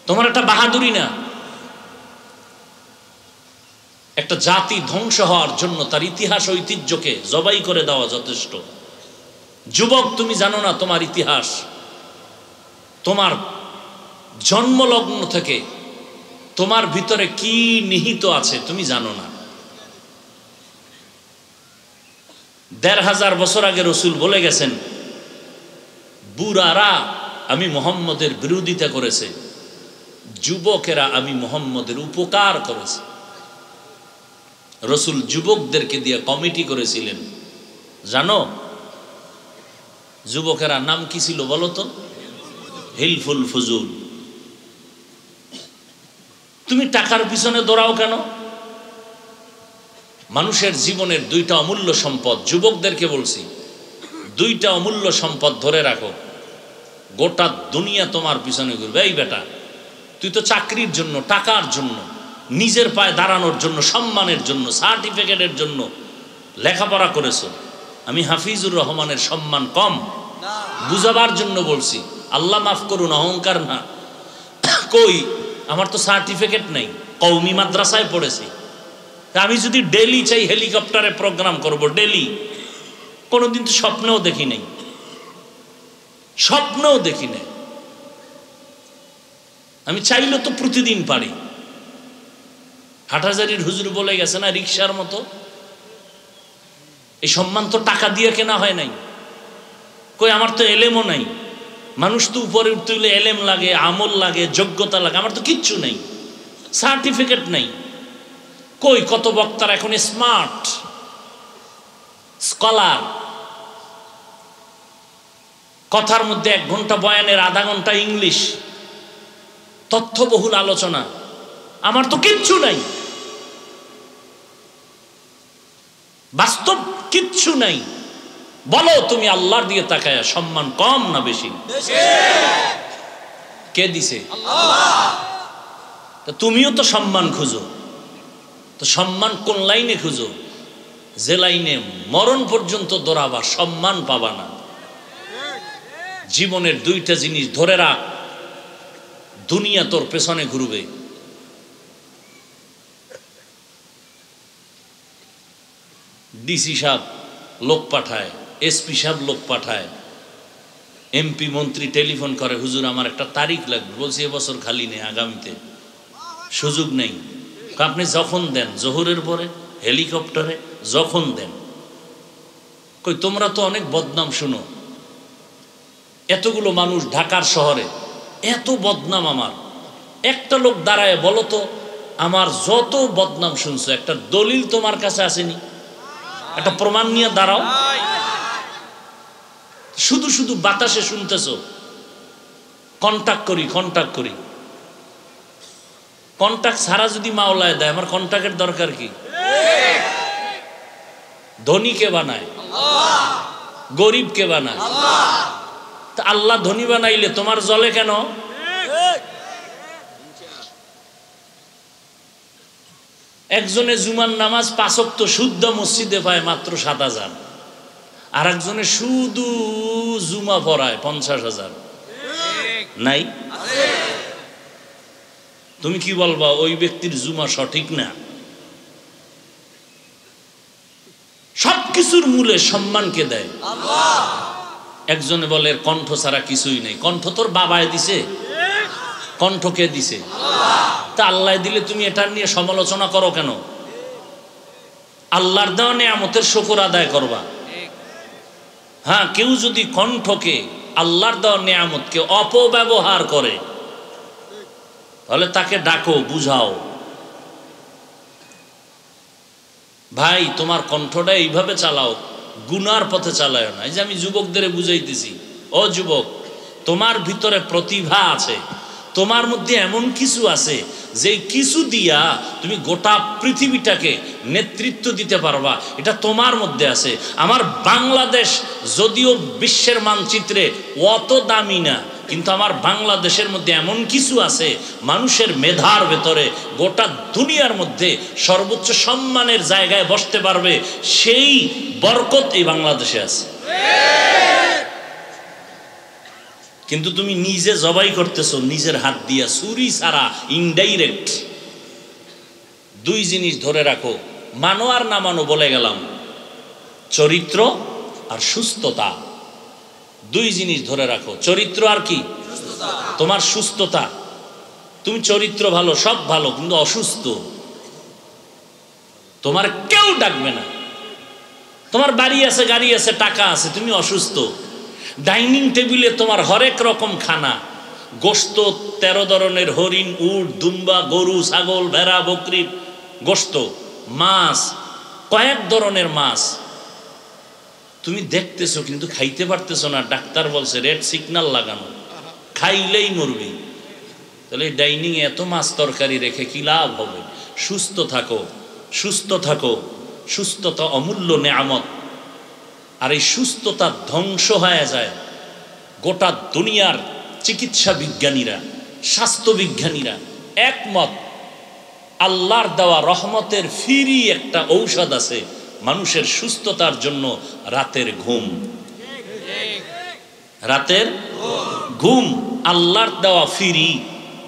তোমার একটা বাহাদুরি না। একটা জাতি ধ্বংস হওয়ার জন্য তার ইতিহাস ঐতিহ্যকে জবাই করে দেওয়া যথেষ্ট। যুবক, তুমি জানো না তোমার ইতিহাস, তোমার জন্মলগ্ন থেকে তোমার ভিতরে কি নিহিত আছে তুমি জানো না। ১৫০০ বছর আগে রসুল বলে গেছেন, বুড়ারা আমি মুহাম্মদের বিরোধিতা করেছে, যুবকেরা আমি মুহাম্মদের উপকার করেছি। রাসূল যুবকদেরকে দিয়ে কমিটি করেছিলেন, জানো যুবকেরা নাম কি ছিল বলো তো? হিলফুল ফুজুল। তুমি টাকার পিছনে দৌড়াও কেন? মানুষের জীবনের দুইটা অমূল্য সম্পদ, যুবকদেরকে বলছি, দুইটা অমূল্য সম্পদ ধরে রাখো। গোটা দুনিয়া তোমার পিছনে ঘুরবে। এই বেটা, তুই তো চাকরির জন্য, টাকার জন্য, নিজের পায়ে দাঁড়ানোর জন্য, সম্মানের জন্য, সার্টিফিকেটের জন্য লেখাপড়া করেছো। আমি হাফিজুর রহমানের সম্মান কম বুঝাবার জন্য বলছি, আল্লাহ মাফ করুন, অহংকার না। কই আমার তো সার্টিফিকেট নেই, কওমি মাদ্রাসায় পড়েছি। আমি যদি ডেলি চাই হেলিকপ্টারে প্রোগ্রাম করব, ডেলি, কোনোদিন তো স্বপ্নেও দেখি নাই, স্বপ্নেও দেখি নাই। আমি চাইলে তো প্রতিদিন পারি। হাটহাজারীর হুজুর বলে গেছে না, রিক্সার মতো। এই সম্মান তো টাকা দিয়ে কেনা হয় নাই। কই আমার তো এলেমও নাই। মানুষ তো উপরে উঠতে হলে এলেম লাগে, আমল লাগে, যোগ্যতা লাগে। আমার তো কিচ্ছু নেই, সার্টিফিকেট নেই। কই কত বক্তার এখন স্মার্ট, স্কলার, কথার মধ্যে 1 ঘন্টা বয়ানের আধা ঘন্টা ইংলিশ, তথ্যবহুল আলোচনা। আমার তো কিচ্ছু নাই, বাস্তব কিচ্ছু নাই। বলো তুমি আল্লাহর দিকে তাকায়া সম্মান কম না বেশি? কে দিছে? আল্লাহ। তুমিও তো সম্মান খুঁজো, তো সম্মান কোন লাইনে খুঁজো? যে লাইনে মরণ পর্যন্ত দৌড়াবা, সম্মান পাবা না। জীবনের দুইটা জিনিস ধরে রাখ, দুনিয়া তোর পেছনে ঘুরবে। ডিসি সাহেব লোক পাঠায়, এসপি সাহেব লোক পাঠায়, এমপি মন্ত্রী টেলিফোন করে, হুজুর আমার একটা তারিখ লাগবে। বলছি এবছর খালি নেই, আগামীতে সুযোগ নেই। আপনি যখন দেন, জোহরের পরে, হেলিকপ্টারে, যখন দেন। কই তোমরা তো অনেক বদনাম শুনো, এতগুলো মানুষ ঢাকার শহরে, এত বদনাম। আমার একটা লোক দাঁড়ায় বলো তো, আমার যত বদনাম শুনছো একটা দলিল তোমার কাছে আসেনি? একটা প্রমাণ নিয়ে দাঁড়াও। শুধু শুধু বাতাসে শুনতেছো। কন্টাক্ট করি, কন্টাক্ট করি। কন্টাক্ট ছাড়া যদি মাওলায় দেয়, আমার কন্টাক্টের দরকার কি? ধনীকে বানায়, গরিবকে বানায়। তা আল্লাহ ধনী বানাইলে তোমার জলে কেন? একজনে জুমার নামাজ 5 ওয়াক্ত শুদ্ধ মসজিদে পায় মাত্র 7,000, আর একজনে শুধু জুমা পড়ায় 50,000। নাই? তুমি কি বলবা ওই ব্যক্তির জুমা সঠিক না? সবকিছুর মূলে সম্মানকে দেয় আল্লাহ। একজনে বলে কণ্ঠ ছাড়া কিছুই নেই। কণ্ঠ তোর বাবায় দিছে, কণ্ঠ কে দিছে? আল্লাহ। তা আল্লাহ দিলে তুমি এটা নিয়ে সমালোচনা করো কেন? আল্লাহর দেওয়া নিয়ামতের শুকর আদায় করবা। হ্যাঁ, কেউ যদি কণ্ঠকে, আল্লাহর দেওয়া নিয়ামতকে অপব্যবহার করে, তাহলে তাকে ডাকো, বুঝাও, ভাই তোমার কণ্ঠটা এইভাবে চালাও, গুনার পথে চালায় না। এই যে আমি যুবকদের বুঝাইতেছি, ও যুবক, তোমার ভিতরে প্রতিভা আছে, তোমার মধ্যে এমন কিছু আছে যে কিছু দিয়া তুমি গোটা পৃথিবীটাকে নেতৃত্ব দিতে পারবা, এটা তোমার মধ্যে আছে। আমার বাংলাদেশ যদিও বিশ্বের মানচিত্রে অত দামি না, কিন্তু আমার বাংলাদেশের মধ্যে এমন কিছু আছে, মানুষের মেধার ভেতরে গোটা দুনিয়ার মধ্যে সর্বোচ্চ সম্মানের জায়গায় বসতে পারবে, সেই বরকত এই বাংলাদেশে আছে। কিন্তু তুমি নিজে জবাই করতেছো নিজের হাত দিয়া, ছুরি ছাড়া, ইনডাইরেক্ট। 2 জিনিস ধরে রাখো, মানো আর না মানো বলে গেলাম, চরিত্র আর সুস্থতা। 2 জিনিস ধরে রাখো, চরিত্র আর কি? তোমার সুস্থতা। তুমি চরিত্র ভালো, সব ভালো, কিন্তু অসুস্থ, তোমার কেউ ডাকবে না। তোমার বাড়ি আছে, গাড়ি আছে, টাকা আছে, তুমি অসুস্থ। ডাইনিং টেবিলে তোমার হরেক রকম খানা, গোশত 13 ধরনের, হরিণ, উট, দুম্বা, গরু, ছাগল, ভেড়া, বকরির গোশত, মাছ, কয়েক ধরনের মাছ তুমি দেখতেছো কিন্তু খাইতে পারতেছো না। ডাক্তার বলছে রেড সিগন্যাল লাগানো, খাইলেই মরবি। তাহলে ডাইনিং এত মাছ তরকারি রেখে কি লাভ হবে? সুস্থ থাকো, সুস্থ থাকো। সুস্থতা অমূল্য নেয়ামত। আর এই সুস্থতা ধ্বংস হয়ে যায়। গোটা দুনিয়ার চিকিৎসা বিজ্ঞানীরা, স্বাস্থ্য বিজ্ঞানীরা একমত, আল্লাহর দেওয়া রহমতের ফ্রি একটা ঔষধ আছে মানুষের সুস্থতার জন্য, রাতের ঘুম। রাতের ঘুম আল্লাহর দেওয়া ফ্রি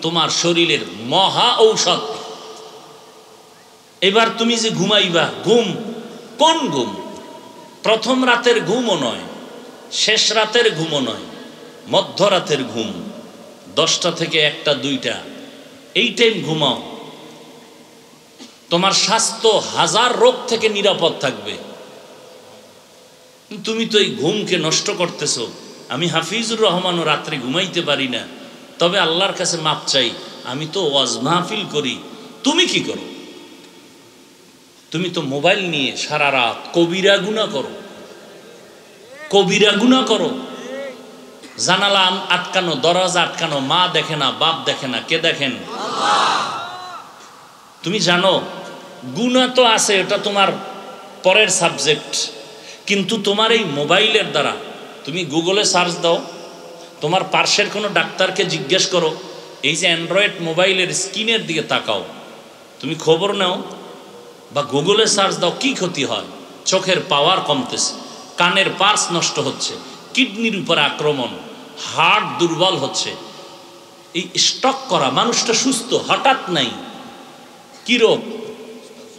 তোমার শরীরের মহা ঔষধ। এবার তুমি যে ঘুমাইবা, ঘুম কোন ঘুম? প্রথম রাতের ঘুমও নয়, শেষ রাতের ঘুমও নয়, মধ্যরাতের ঘুম, 10টা থেকে 1টা 2টা, এই টাইম ঘুমাও। তোমার স্বাস্থ্য হাজার রোগ থেকে নিরাপদ থাকবে। তুমি তো এই ঘুমকে নষ্ট করতেছো। আমি হাফিজুর রহমানও রাত্রে ঘুমাইতে পারি না, তবে আল্লাহর কাছে মাপ চাই। আমি তো ওয়াজ মাহফিল করি, তুমি কি করো? তুমি তো মোবাইল নিয়ে সারা রাত কবিরা গুনাহ করো, কবিরা গুনাহ করো। জানালা আটকানো, দরজা আটকানো, মা দেখে না, বাপ দেখে না, কে দেখেন? তুমি জানো গুনাহ তো আছে, এটা তোমার পরের সাবজেক্ট, কিন্তু তোমার এই মোবাইলের দ্বারা, তুমি গুগলে সার্চ দাও, তোমার পার্শ্বের কোনো ডাক্তারকে জিজ্ঞেস করো, এই যে অ্যান্ড্রয়েড মোবাইলের স্ক্রিনের দিকে তাকাও, তুমি খবর নাও বা গুগলে সার্চ দাও, কি ক্ষতি হয়? চোখের পাওয়ার কমতেছে, কানের পার্স নষ্ট হচ্ছে, কিডনির উপরে আক্রমণ, হার্ট দুর্বল হচ্ছে। এই স্ট্রোক করা, মানুষটা সুস্থ হঠাৎ নাই, কি রোগ?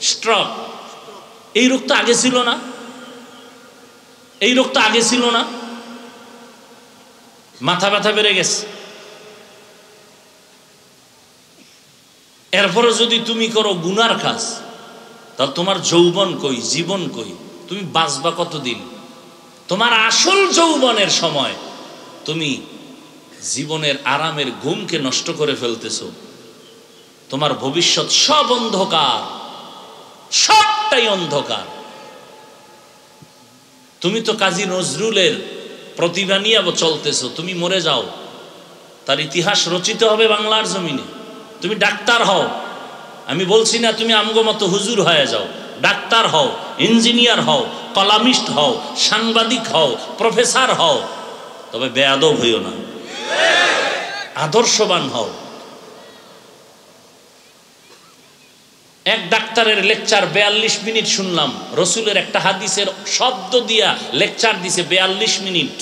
স্ট্রোক। এই রোগ তো আগে ছিল না, এই রোগ তো আগে ছিল না। মাথা ব্যথা বেড়ে গেছে। এরপরে যদি তুমি করো গুনার কাজ, তাহলে তোমার যৌবন কই, জীবন কই? তুমি বাঁচবা কতদিন? তোমার আসল যৌবনের সময় তুমি জীবনের আরামের ঘুমকে নষ্ট করে ফেলতেছো। তোমার ভবিষ্যৎ সব অন্ধকার, সবটাই অন্ধকার। তুমি তো কাজী নজরুলের প্রতিভা নিয়ে চলতেছো, তুমি মরে যাও, তার ইতিহাস রচিত হবে বাংলার জমিনে। তুমি ডাক্তার হও, আমি বলছি না তুমি আমগো মতো হুজুর হয়ে যাও, ডাক্তার হও, ইঞ্জিনিয়ার হও, কলামিস্ট হও, সাংবাদিক হও, প্রফেসর হও, তবে বেয়াদব হইও না, আদর্শবান হও। এক ডাক্তারের লেকচার 42 মিনিট শুনলাম, রসুলের একটা হাদিসের শব্দ দিয়া লেকচার দিছে 42 মিনিট।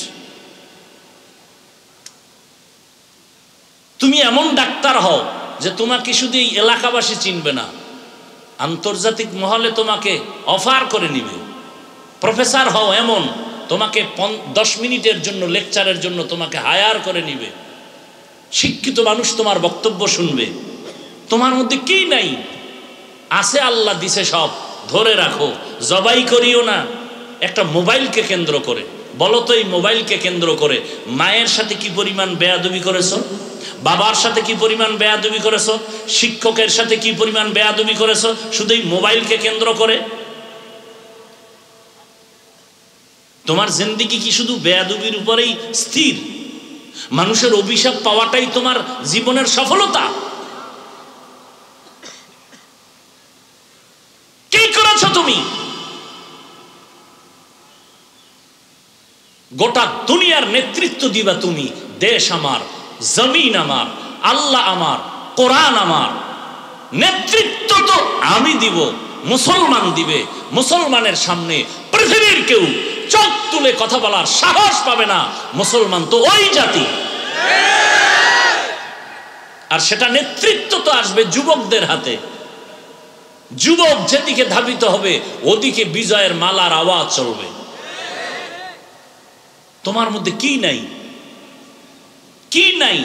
তুমি এমন ডাক্তার হও যে তোমাকে শুধু এই এলাকাবাসী চিনবে না, আন্তর্জাতিক মহলে তোমাকে অফার করে নিবে। প্রফেসর হও এমন, তোমাকে 10 মিনিটের জন্য লেকচারের জন্য তোমাকে হায়ার করে নিবে। শিক্ষিত মানুষ তোমার বক্তব্য শুনবে। তোমার মধ্যে কি নাই? আছে, আল্লাহ দিছে সব, ধরে রাখো, জবাই করিও না। একটা মোবাইলকে কেন্দ্র করে বলো তো, এই মোবাইলকে কেন্দ্র করে মায়ের সাথে কি পরিমাণ বেয়াদবি করেছো, বাবার সাথে কি পরিমাণ বেয়াদবি করেছো, শিক্ষকের সাথে কি পরিমাণ বেয়াদবি করেছো, শুধু এই মোবাইলকে কেন্দ্র করে? তোমার জিন্দেগি কি শুধু বেয়াদবির উপরেই স্থির? মানুষের অভিশাপ পাওয়াটাই তোমার জীবনের সফলতা? কি করেছো তুমি? গোটা দুনিয়ার নেতৃত্ব দিবা তুমি। দেশ আমার, জমিন আমার, আল্লাহ আমার, কোরআন আমার, নেতৃত্ব তো আমি দিব, মুসলমান দিবে। মুসলমানের সামনে পৃথিবীর কেউ চোখ তুলে কথা বলার সাহস পাবে না। মুসলমান তো ওই জাতি, আর সেটা নেতৃত্ব তো আসবে যুবকদের হাতে। যুবক যেদিকে ধাবিত হবে ওদিকে বিজয়ের মালার আওয়াজ চলবে। তোমার মধ্যে কি নাই? কি নাই?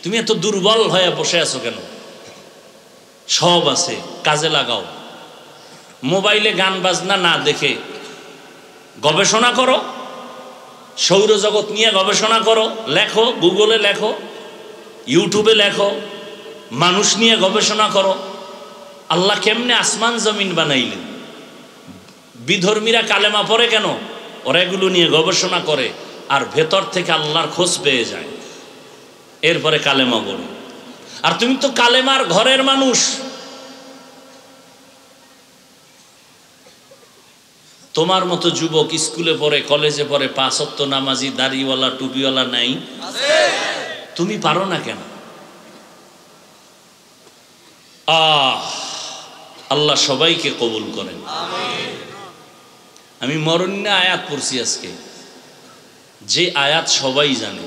তুমি এত দুর্বল হয়ে বসে আছো কেন? সব আছে, কাজে লাগাও। মোবাইলে গান বাজনা না দেখে গবেষণা করো, সৌরজগৎ নিয়ে গবেষণা করো, লেখো, গুগলে লেখো, ইউটিউবে লেখো, মানুষ নিয়ে গবেষণা করো, আল্লাহ কেমনে আসমান জমিন বানাইলেন। বিধর্মীরা কালেমা পড়ে কেন? ওরা এগুলো নিয়ে গবেষণা করে আর ভেতর থেকে আল্লাহর খোঁজ পেয়ে যায়, এরপরে কালেমা পড়ে। আর তুমি তো কালেমার ঘরের মানুষ, তোমার মতো যুবক স্কুলে পড়ে, কলেজে পড়ে, 5 ওয়াক্ত নামাজি, দাড়িওয়ালা, টুপিওয়ালা নাই? তুমি পারো না কেন? আল্লাহ সবাইকে কবুল করেন। আমি মরণীয় আয়াত পড়ছি আজকে, যে আয়াত সবাই জানে।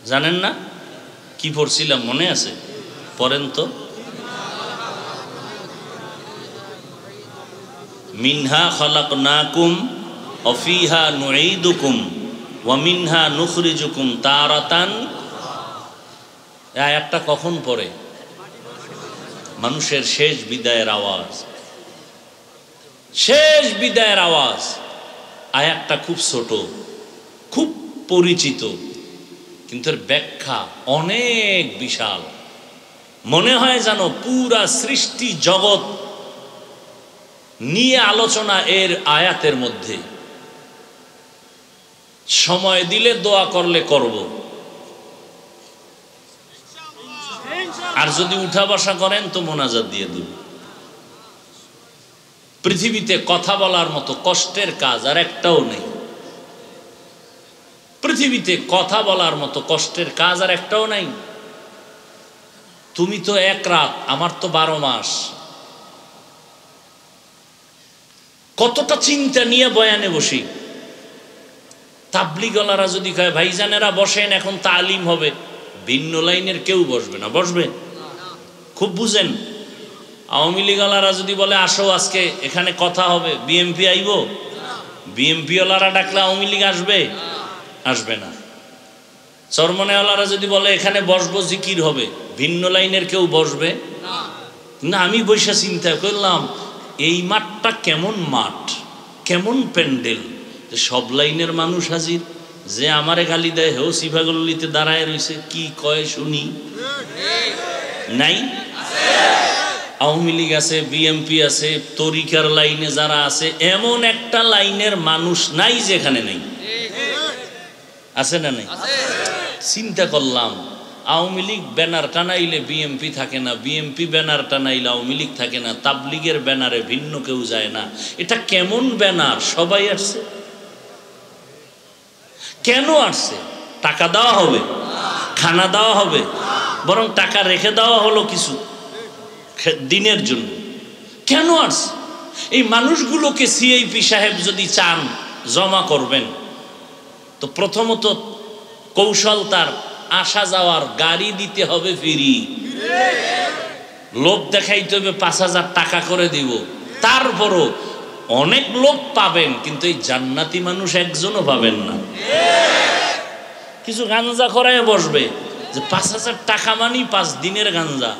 জানেন না? কি পড়ছিলাম মনে আছে? পড়েন তো। মিনহা খালাকনাকুম ওয়া ফিহা নুঈদুকুম ওয়া মিনহা নুখরিজুকুম তারাতান। এই আয়াতটা কখন পড়ে? মানুষের শেষ বিদায়ের আওয়াজ, শেষ বিদায়ের আওয়াজ। আয়াতটা খুব ছোট, খুব পরিচিত, কিন্তু এর ব্যাখ্যা অনেক বিশাল। মনে হয় যেন পুরা সৃষ্টি জগৎ নিয়ে আলোচনা এর আয়াতের মধ্যে। সময় দিলে দোয়া করলে করব, আর যদি উঠা বসা করেন তো মোনাজাত দিয়ে দেব। পৃথিবীতে কথা বলার মতো কষ্টের কাজ আর একটাও নেই। পৃথিবীতে কথা বলার মতো কষ্টের কাজ আর একটাও নাই। তুমি তো এক রাত, আমার তো 12 মাস। কতটা চিন্তা নিয়ে বয়ানে বসি। তাবলিগওয়ালারা যদি কয় ভাইজানেরা বসেন এখন তালিম হবে, ভিন্ন লাইনের কেউ বসবে না। বসবে? খুব বুঝেন। আওয়ামী লীগওয়ালারা যদি বলে আসো আজকে এখানে কথা হবে, বিএমপি আইব? বিএমপি ওয়ালারা ডাকলে আওয়ামী লীগ আসবে? আসবে না। চরমনেওয়ালারা যদি বলে এখানে বসবো, জিকির হবে, ভিন্ন লাইনের কেউ বসবে না। আমি বৈশা চিন্তা করলাম এই মাঠটা কেমন মাঠ, কেমন প্যান্ডেল, সব লাইনের মানুষ হাজির। যে আমারে গালি দেয় হেও সিফাগল্লিতে দাঁড়ায় রয়েছে, কি কয় শুনি? নাই? আওয়ামী লীগ আছে, বিএমপি আছে, তরিকার লাইনে যারা আছে, এমন একটা লাইনের মানুষ নাই যেখানে নেই। আছে না নাই? চিন্তা করলাম আওয়ামী লীগ ব্যানার টানাইলে বিএমপি থাকে না, বিএমপি ব্যানার টানাইলে আওয়ামী লীগ থাকে না, তাবলিগের ব্যানারে ভিন্ন কেউ যায় না। এটা কেমন ব্যানার? সবাই আসছে। কেন আসছে? টাকা দেওয়া হবে? খানা দেওয়া হবে? বরং টাকা রেখে দেওয়া হলো কিছু দিনের জন্য। কেন আসছে? এই মানুষগুলোকে সিআইপি সাহেব যদি চান জমা করবেন, তো প্রথমত কৌশল তার আসা যাওয়ার গাড়ি দিতে হবে ফ্রি। লোক দেখাইতে হবে 5000 টাকা করে দিব। তারপরও অনেক লোক পাবেন, কিন্তু এই জান্নাতি মানুষ একজনও পাবেন না। কিছু গাঞ্জা করায় বসবে যে 5000 টাকা মানি 5 দিনের গাঞ্জা।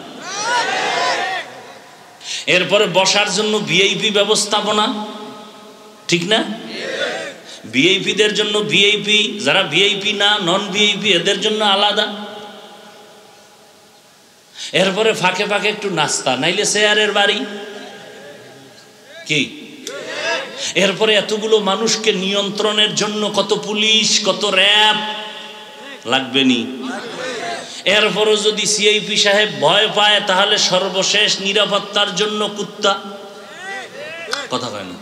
এরপরে বসার জন্য ভিআইপি ব্যবস্থাপনা, ঠিক না? ভিআইপিদের জন্য ভিআইপি, যারা ভিআইপি না, নন ভিআইপি, এদের জন্য আলাদা। এরপরে ফাঁকে ফাঁকে একটু নাস্তা, নাইলে শেয়ারের বাড়ি কি। এরপরে এতগুলো মানুষকে নিয়ন্ত্রণের জন্য কত পুলিশ, কত র্যাব লাগবে নি। এরপরও যদি সিআইপি সাহেব ভয় পায়, তাহলে সর্বশেষ নিরাপত্তার জন্য কুত্তা। কথা কয় না?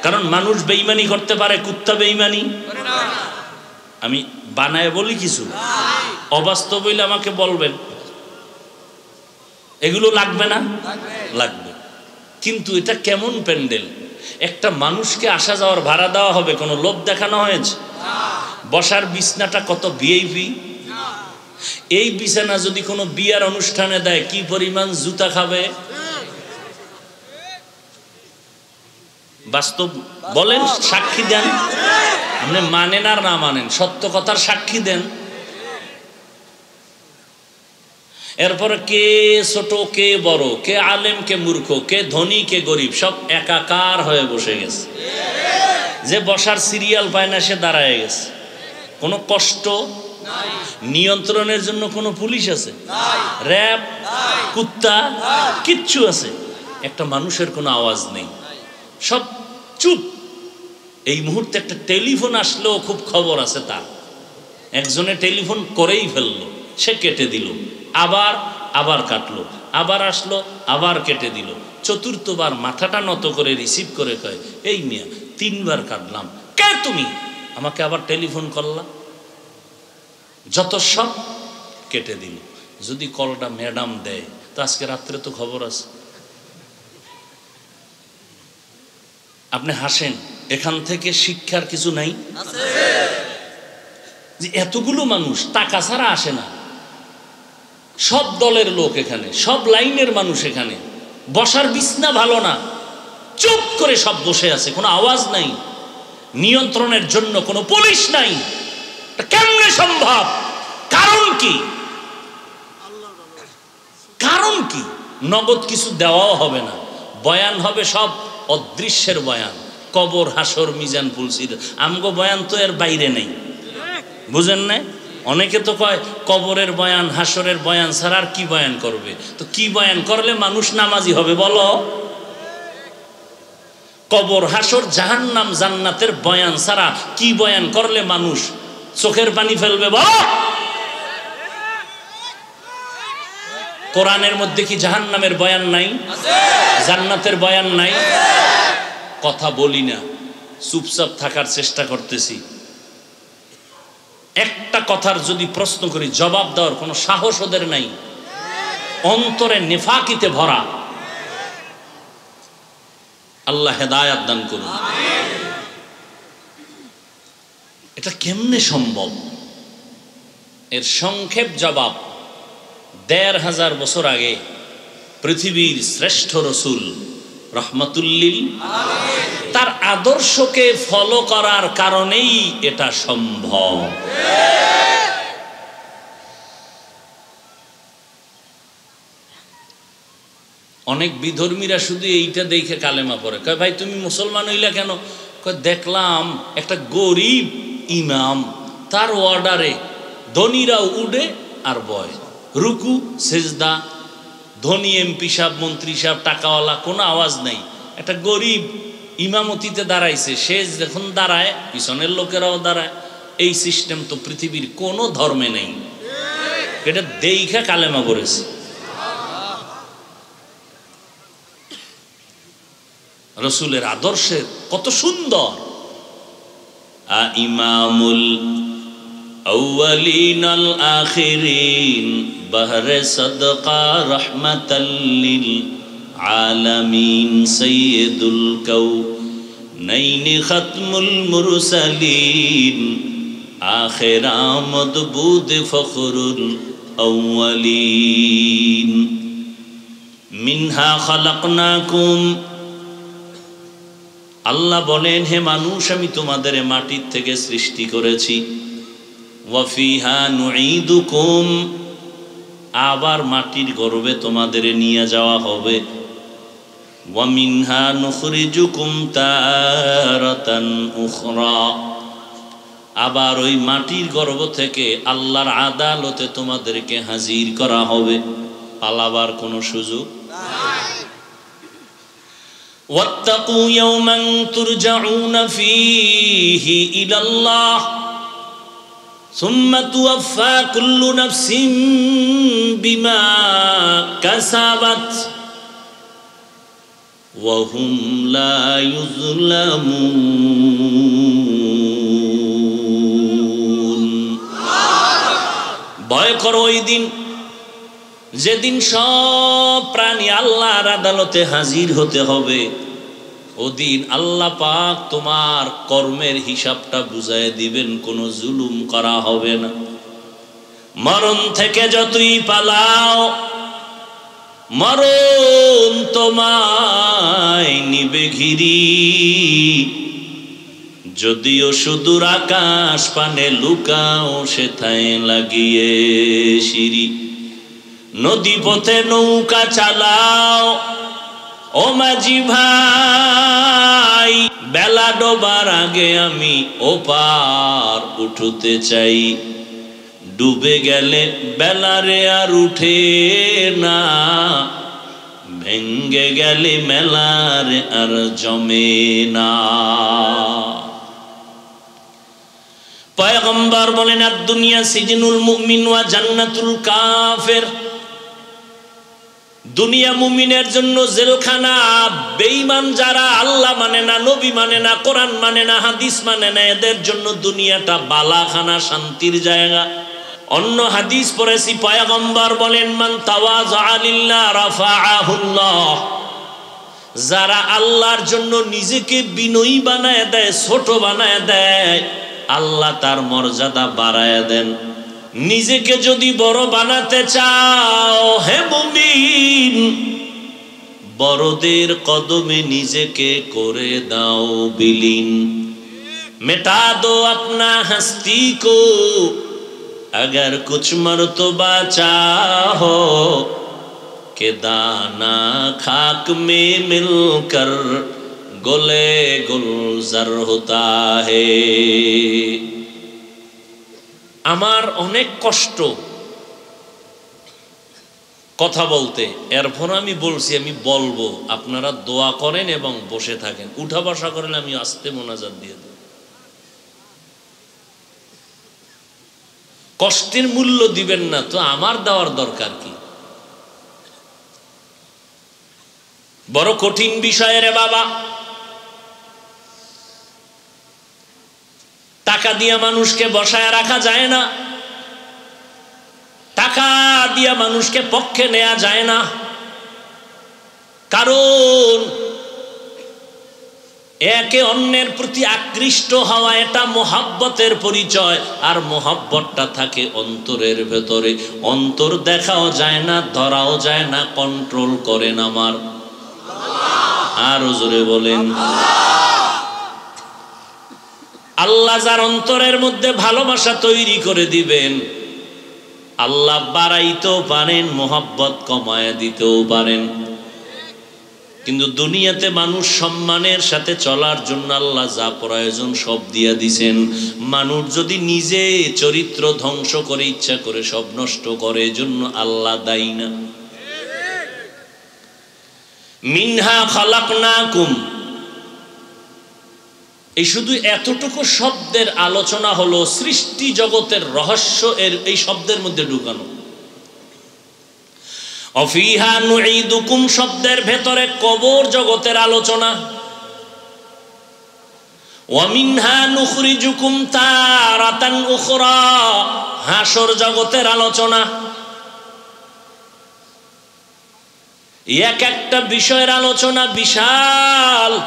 কারণ মানুষ বেঈমানি করতে পারে, কুত্তা বেঈমানি আমি বানায় বলি কিছু, অবাস্তব হইলে আমাকে বলবেন। এগুলো লাগবে না? লাগবে। কিন্তু এটা কেমন প্যান্ডেল? একটা মানুষকে আসা যাওয়ার ভাড়া দেওয়া হবে, কোনো লোভ দেখানো হয়েছে? বসার বিছনাটা কত ভিআইপি। এই বিছানা যদি কোনো বিয়ার অনুষ্ঠানে দেয়, কি পরিমাণ জুতা খাবে। বাস্তব বলেন, সাক্ষী দেন। আপনি মানেন আর না মানেন, সত্য কথার সাক্ষী দেন। এরপরে কে ছোট, কে বড়, কে আলেম, কে মূর্খ, কে ধনী, কে গরিব, সব একাকার হয়ে বসে গেছে। যে বসার সিরিয়াল পায় না সে দাঁড়ায় গেছে। কোনো কষ্ট নিয়ন্ত্রণের জন্য কোনো পুলিশ আছে? র্যাব, কুত্তা, কিচ্ছু আছে? একটা মানুষের কোনো আওয়াজ নেই, সব চুপ। এই মুহূর্তে একটা টেলিফোন আসলেও খুব খবর আছে তার। একজনে টেলিফোন করেই ফেললো, সে কেটে দিল, আবার কাটলো, আবার আসলো, আবার কেটে দিল। চতুর্থবার মাথাটা নত করে রিসিভ করে কয়, এই মিয়া 3 বার কাটলাম, কে তুমি? আমাকে আবার টেলিফোন করলা। যত সব কেটে দিল। যদি কলটা ম্যাডাম দেয় তো আজকে রাত্রে তো খবর আছে। আপনি হাসেন, এখান থেকে শিক্ষার কিছু নাই? যে এতগুলো মানুষ টাকা ছাড়া আসে না, সব দলের লোক এখানে, সব লাইনের মানুষ এখানে, বসার বিছনা ভালো না, চুপ করে সব বসে আছে, কোনো আওয়াজ নাই, নিয়ন্ত্রণের জন্য কোনো পুলিশ নাই। কেমনে সম্ভব? কারণ কি? কারণ কি? নগদ কিছু দেওয়াও হবে না, বয়ান হবে সব অদৃশ্যের বয়ান, কবর, হাসর, মিজান, পুলসির। আমগো বয়ান তো এর বাইরে নেই, বুঝেন না? অনেকে তো কয় কবরের বয়ান, হাসরের বয়ান ছাড়া আর কি বয়ান করবে? তো কি বয়ান করলে মানুষ নামাজি হবে বলো? কবর, হাসর, জাহান্নাম, জান্নাতের বয়ান ছাড়া কি বয়ান করলে মানুষ চোখের পানি ফেলবে বলো? কোরআনের মধ্যে কি জাহান্নামের বয়ান নাই? জান্নাতের বয়ান নাই? কথা বলি না, চুপচাপ থাকার চেষ্টা করতেছি। একটা কথার যদি প্রশ্ন করি, জবাব দেওয়ার কোনো সাহস ওদের নাই, অন্তরে নেফাকিতে ভরা। আল্লাহ হেদায়াত দান করুন। এটা কেমনে সম্ভব? এর সংক্ষেপ জবাব, ১৫০০ বছর আগে পৃথিবীর শ্রেষ্ঠ রসুল রহমাতুল্লিল তার আদর্শকে ফলো করার কারণেই এটা সম্ভব। অনেক বিধর্মীরা শুধু এইটা দেখে কালেমা পড়ে, কয় ভাই তুমি মুসলমান হইলা কেন? কয় দেখলাম একটা গরিব ইমাম, তার অর্ডারে ধনীরাও উঠে আর বয়, রুকু সেজদা, ধনী এমপি সাহেব, মন্ত্রী সাহেব, টাকাওয়ালা, কোনো আওয়াজ নাই। একটা গরিব ইমামতিতে দাঁড়াইছে, সে যখন দাঁড়ায় পিছনের লোকেরাও দাঁড়ায়। এই সিস্টেম তো পৃথিবীর কোনো ধর্মে নেই। এটা দেইখা কালেমা পড়েছে। রসুলের আদর্শের কত সুন্দর। ইমামুল আউয়ালিন আল আখিরিন বাহরে সদকা রহমাতাল লিল আলামিন সাইয়্যিদুল কাউনাইন খাতমুল মুরসালিন আখির আমদ বুদ ফখরুল আউয়ালিন মিনহা খালাকনাকুম। আল্লাহ বলেন, হে মানুষ, আমি তোমাদের মাটির থেকে সৃষ্টি করেছি। ওয়াফিহা নুঈদুকুম, আবার মাটির গর্ভে তোমাদের নিয়ে যাওয়া হবে। ওয়া মিনহা নুখরিজুকুম তারাতান উখরা, আবার ওই মাটির গর্ভ থেকে আল্লাহর আদালতে তোমাদেরকে হাজির করা হবে। পালাবার কোনো সুযোগ নাই। واتقوا يوما ترجعون فيه إلى الله ثم توفى كل نفس بما كسبت وهم لا يظلمون। ভয় করো ওই দিন, যেদিন সব প্রাণী আল্লাহর আদালতে হাজির হতে হবে। ওদিন আল্লাহ পাক তোমার কর্মের হিসাবটা বুঝায় দিবেন, কোনো জুলুম করা হবে না। মরণ থেকে যতই পালাও, মরণ তোমায় নিবে ঘিরি। যদিও সুদূর আকাশ পানে লুকাও, সেথায় লাগিয়ে সিঁড়ি। নদী পথে নৌকা চালাও ও মাঝি ভাই, বেলা ডোবার আগে আমি ওপার উঠতে চাই। ডুবে গেলে বেলারে আর উঠে না, ভেঙ্গে গেলে মেলারে আর জমে না। পয়গম্বর বলেন আদ-দুনিয়া সিজনুল মুমিন ওয়া জান্নাতুল কাফির। দুনিয়া মুমিনের জন্য জেলখানা, বেঈমান যারা আল্লাহ মানে না, নবী মানে না, কোরআন মানে না, হাদিস মানে না, এদের জন্য দুনিয়াটা বালাখানা, শান্তির জায়গা। অন্য হাদিস পড়েছি, পয়গম্বর বলেন মান তাওয়াযা লিল্লাহ রাফাআহুল্লাহ। যারা আল্লাহর জন্য নিজেকে বিনয়ী বানায় দেয়, ছোট বানায় দেয়, আল্লাহ তার মর্যাদা বাড়ায় দেন। নিজেকে যদি বড় বানাতে চাও হে মুমিন, বড়দের কদমে নিজেকে করে দাও বিলীন। মেটা দো আপনা হস্তি কো अगर कुछ मर्तबा चाहो के दाना खाक में मिलकर गोले गुलजार होता है। আমার অনেক কষ্ট কথা বলতে, এরপর আমি বলছি আমি বলবো, আপনারা দোয়া করেন এবং বসে থাকেন। উঠা বসা করেন আমি আস্তে মোনাজাত দিয়ে দেব। কষ্টের মূল্য দিবেন না তো আমার দেওয়ার দরকার কি? বড় কঠিন বিষয় রে বাবা। টাকা দিয়া মানুষকে বসায় রাখা যায় না, টাকা দিয়া মানুষকে পক্ষে নেওয়া যায় না, কারণ একে অন্যের প্রতি আকৃষ্ট হওয়া এটা মোহাব্বতের পরিচয়, আর মোহাব্বতটা থাকে অন্তরের ভেতরে। অন্তর দেখাও যায় না, ধরাও যায় না, কন্ট্রোল করেন আমার। আর জোরে বলেন আল্লাহ। যার অন্তরের মধ্যে ভালোবাসা তৈরি করে দিবেন, আল্লাহ বাড়াইতেও পারেন, মোহাব্বত কমায় দিতেও পারেন। কিন্তু দুনিয়াতে মানুষ সম্মানের সাথে চলার জন্য আল্লাহ যা প্রয়োজন সব দিয়া দিছেন। মানুষ যদি নিজে চরিত্র ধ্বংস করে ইচ্ছা করে সব নষ্ট করে, এজন্য আল্লাহ দায়ী না। মিনহা খালাকনাকুম, এই শুধু এতটুকু শব্দের আলোচনা হলো, সৃষ্টি জগতের রহস্য এর এই শব্দের মধ্যে ঢুকানো। অফিহা নুঈদুকুম শব্দের ভেতরে কবর জগতের আলোচনা। ওয়া মিনহা নুখরিজুকুম তারাতান উখরা, হাসর জগতের আলোচনা। এক একটা বিষয়ের আলোচনা বিশাল।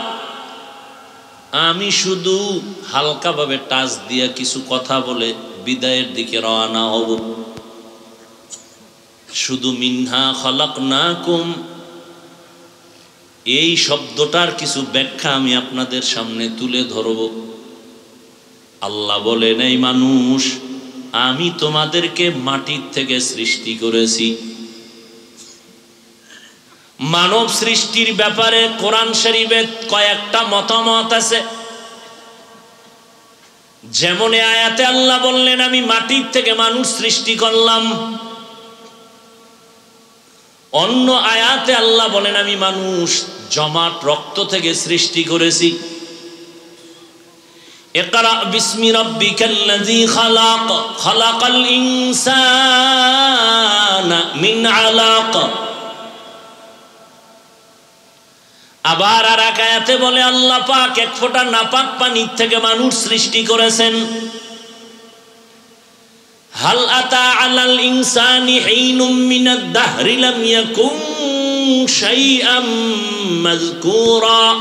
আমি শুধু হালকাভাবে টাচ দিয়া কিছু কথা বলে বিদায়ের দিকে রওনা হব। শুধু মিনহা খালাকনাকুম এই শব্দটার কিছু ব্যাখ্যা আমি আপনাদের সামনে তুলে ধরব। আল্লাহ বলেন, এই মানুষ, আমি তোমাদেরকে মাটির থেকে সৃষ্টি করেছি। মানব সৃষ্টির ব্যাপারে কোরআন শরীফে কয়েকটা মতামত আছে। যেমন আয়াতে আল্লাহ বললেন আমি মাটির থেকে মানুষ সৃষ্টি করলাম, অন্য আয়াতে আল্লাহ বলেন আমি মানুষ জমাট রক্ত থেকে সৃষ্টি করেছি। ইকরা বিসমি রাব্বিকাল্লাযী খালাক, খালাকাল ইনসানা মিন আলাক। আবার আর এক আয়াতে বলে আল্লাহ পাক এক ফোঁটা নাপাক পানির থেকে মানুষ সৃষ্টি করেছেন। হাল আতা আলাল ইনসানি হিনুম মিনাদ দাহরি লাম ইয়াকুন শাইআম মাযকুরা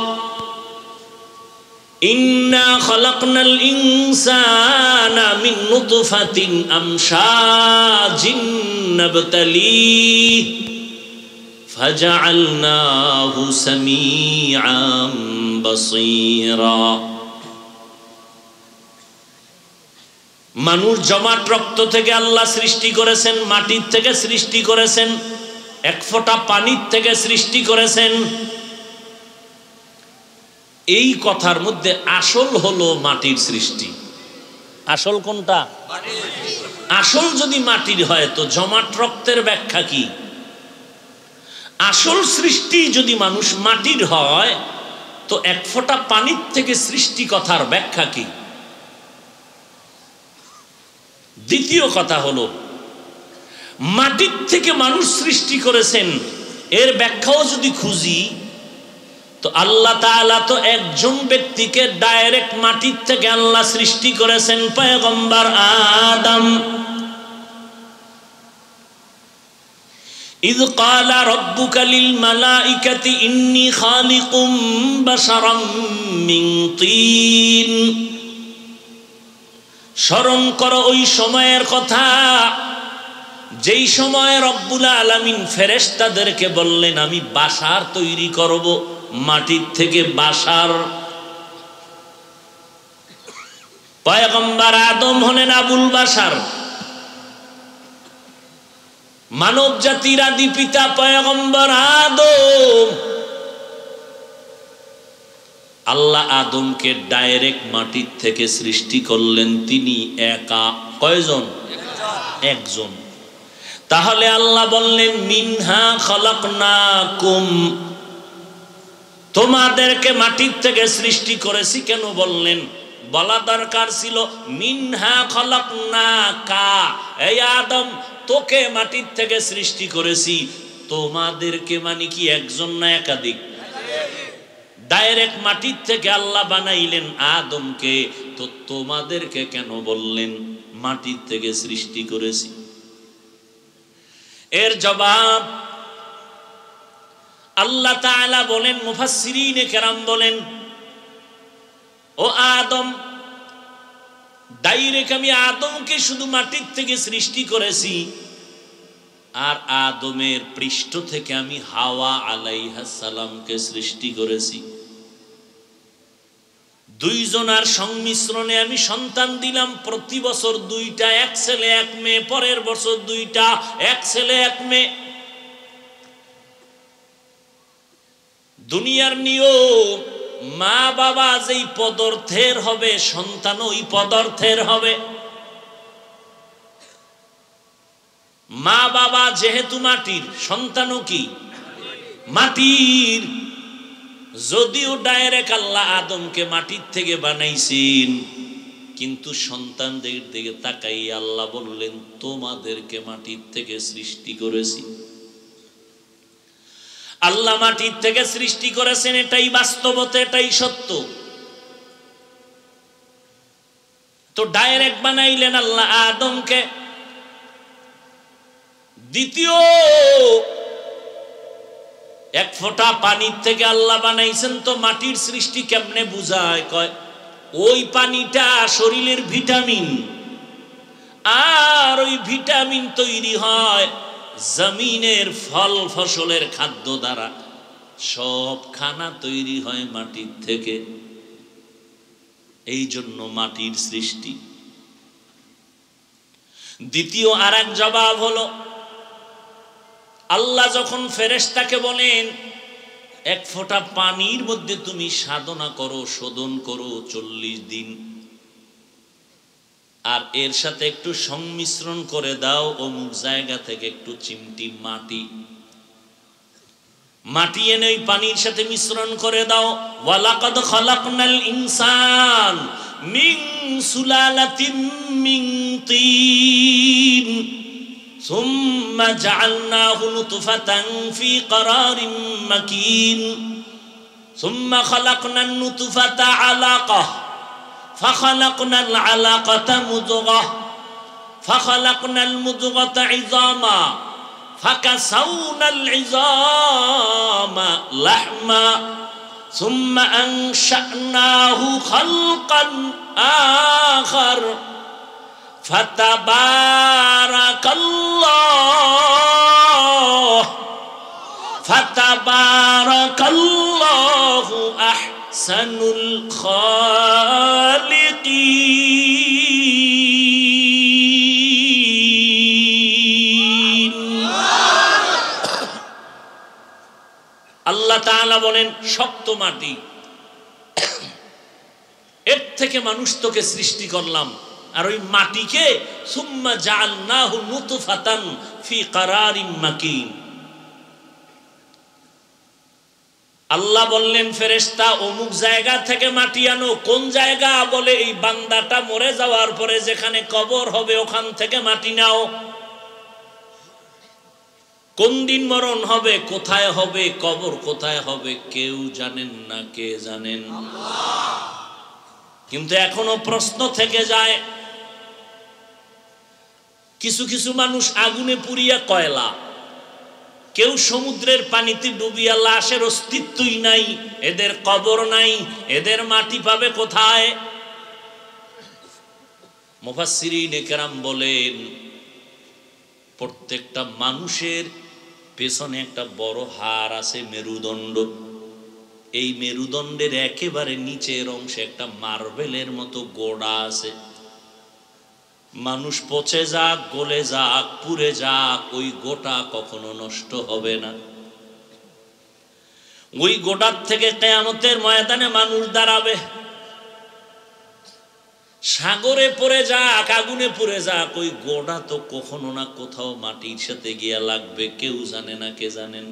ইন্না খালাকনাল ইনসানা মিন নুতফাতিন আমশাজিন নাবতালিহি ফাজআলনাহু সামিআম বাসীরা। মানুষ জমাট রক্ত থেকে আল্লাহ সৃষ্টি করেছেন, মাটির থেকে সৃষ্টি করেছেন, এক ফোঁটা পানির থেকে সৃষ্টি করেছেন। এই কথার মধ্যে আসল হলো মাটির সৃষ্টি। আসল কোনটা? আসল যদি মাটির হয় তো জমাট রক্তের ব্যাখ্যা কি? আসল সৃষ্টি যদি মানুষ মাটির হয় তো এক ফোঁটা পানির থেকে সৃষ্টি কথার ব্যাখ্যা কি? দ্বিতীয় কথা হলো, মাটির থেকে মানুষ সৃষ্টি করেছেন এর ব্যাখ্যাও যদি খুঁজি তো আল্লাহ তাআলা তো একজন ব্যক্তিকে ডাইরেক্ট মাটির থেকে আল্লাহ সৃষ্টি করেছেন, পয়গম্বর আদম। ইয ক্বালা রাব্বুকা লিল মালাইকাতি ইন্নী খালিকুম বাশারাম মিন তিন। স্মরণ করো ওই সময়ের কথা যেই সময় রব্বুল আলামিন ফেরেশতাদেরকে বললেন আমি বাশার তৈরি করব মাটির থেকে। বাশার পয়গম্বর আদম হলেন আবুল বাশার, মানব জাতির আদি পিতা পয়গম্বর আদম। আল্লাহ আদমকে ডাইরেক্ট মাটির থেকে সৃষ্টি করলেন, তিনি একা। কয়জন? একজন। তাহলে আল্লাহ বললেন মিনহা খলাকনাকুম, তোমাদেরকে মাটির থেকে সৃষ্টি করেছি। কেন বললেন? বলা দরকার ছিল মিনহা খলাকনাকা, এই আদম তোকে মাটির থেকে সৃষ্টি করেছি। তোমাদেরকে মানে কি একজন না একাধিক? ডাইরেক্ট মাটির থেকে আল্লাহ বানাইলেন আদমকে, তো তোমাদেরকে কেন বললেন মাটির থেকে সৃষ্টি করেছি? এর জবাব আল্লাহ তাআলা বলেন, মুফাসসিরিনে কেরাম বলেন, ও আদম, ডাইরেক্ট আমি আদমকে শুধু মাটির থেকে সৃষ্টি করেছি, আর আদমের পৃষ্ঠ থেকে আমি হাওয়া আলাইহিস সালামকে সৃষ্টি করেছি। দুইজনার সংমিশ্রণে আমি সন্তান দিলাম। প্রতি বছর দুইটা, এক ছেলে এক মেয়ে, পরের বছর দুইটা, এক ছেলে এক মেয়ে। দুনিয়ার নিয়ম, মা বাবা যেই পদার্থের হবে সন্তান ওই পদার্থের হবে। মা বাবা যেহেতু মাটির, সন্তানও কি মাটির। যদিও ডাইরেক্ট আল্লাহ আদমকে মাটির থেকে বানাইছেন, কিন্তু সন্তানদের দিকে তাকাই আল্লাহ বললেন তোমাদেরকে মাটির থেকে সৃষ্টি করেছি। আল্লাহ মাটির থেকে সৃষ্টি করেছেন, এটাই বাস্তবতা, এটাই সত্য। তো ডাইরেক্ট বানাইলেন আল্লাহ আদমকে। দ্বিতীয়, এক ফোঁটা পানির থেকে আল্লাহ বানাইছেন, তো মাটির সৃষ্টি কেমনে বুঝায়? কয় ওই পানিটা শরীরের ভিটামিন, আর ওই ভিটামিন তৈরি হয় জমিনের ফল ফসলের খাদ্য দ্বারা। সব খানা তৈরি হয় মাটির থেকে, এই জন্য মাটির সৃষ্টি। দ্বিতীয় আর এক জবাব হলো, আল্লাহ যখন ফেরেশতাকে বলেন এক ফোঁটা পানির মধ্যে তুমি সাধনা করো, শোধন করো 40 দিন, আর এর সাথে একটু সংমিশ্রণ করে দাও অমুক জায়গা থেকে একটু চিমটি মাটি এনে ওই পানির সাথে মিশ্রণ করে দাও। ওয়ালাকাদ খালাকনাল ইনসান মিন সুলালাতিন মিন তিন সুম্মা জাআলনাহু নুতফাতান ফি ক্বারারিন মাকিন সুম্মা খালাকনান নুতফাতা আলাকাহ ফাখালাকনাল আলাকাতা মুদগাহ ফাখালাকনাল মুদগাতা ইযামা ফাকাসাউনাল ইযামা লাহমা সুম্মা আনশা'নাহু খালকান আখার ফাতাবারাকাল্লাহু আহসানুল খালিকিন। আল্লাহ তাআলা বলেন শক্ত মাটি, এর থেকে মানুষ তোকে সৃষ্টি করলাম, আর ওই মাটিকে সুম্মা জাআলনাহু নুতফাতান ফি কারারিম মাকিন। আল্লাহ বললেন ফেরেশতা অমুক জায়গা থেকে মাটি আনো। কোন জায়গা? বলে এই বান্দাটা মরে যাওয়ার পরে যেখানে কবর হবে ওখান থেকে মাটি নাও। কোন দিন মরণ হবে, কোথায় হবে, কবর কোথায় হবে কেউ জানেন না। কে জানেন? আল্লাহ। কিন্তু এখনো প্রশ্ন থেকে যায়, কিছু কিছু মানুষ আগুনে পুড়িয়া কয়লা, কেউ সমুদ্রের পানিতে ডুবিয়া লাশের অস্তিত্বই নাই, এদের কবর নাই, এদের মাটি পাবে কোথায়? মুফাসসিরিনে কেরাম বলেন প্রত্যেকটা মানুষের পেছনে একটা বড় হাড় আছে, মেরুদণ্ড। এই মেরুদণ্ডের একেবারে নিচের অংশে একটা মার্বেলের মতো গোড়া আছে। মানুষ পচে যাক, গলে যাক, পুড়ে যাক, ওই গোটা কখনো নষ্ট হবে না। ওই গোটার থেকে কিয়ামতের ময়দানে মানুষ দাঁড়াবে। সাগরে পড়ে যাক, আগুনে পুড়ে যাক, ওই গোড়া তো কখনো না কোথাও মাটির সাথে গিয়া লাগবে। কেউ জানে না। কে জানেন?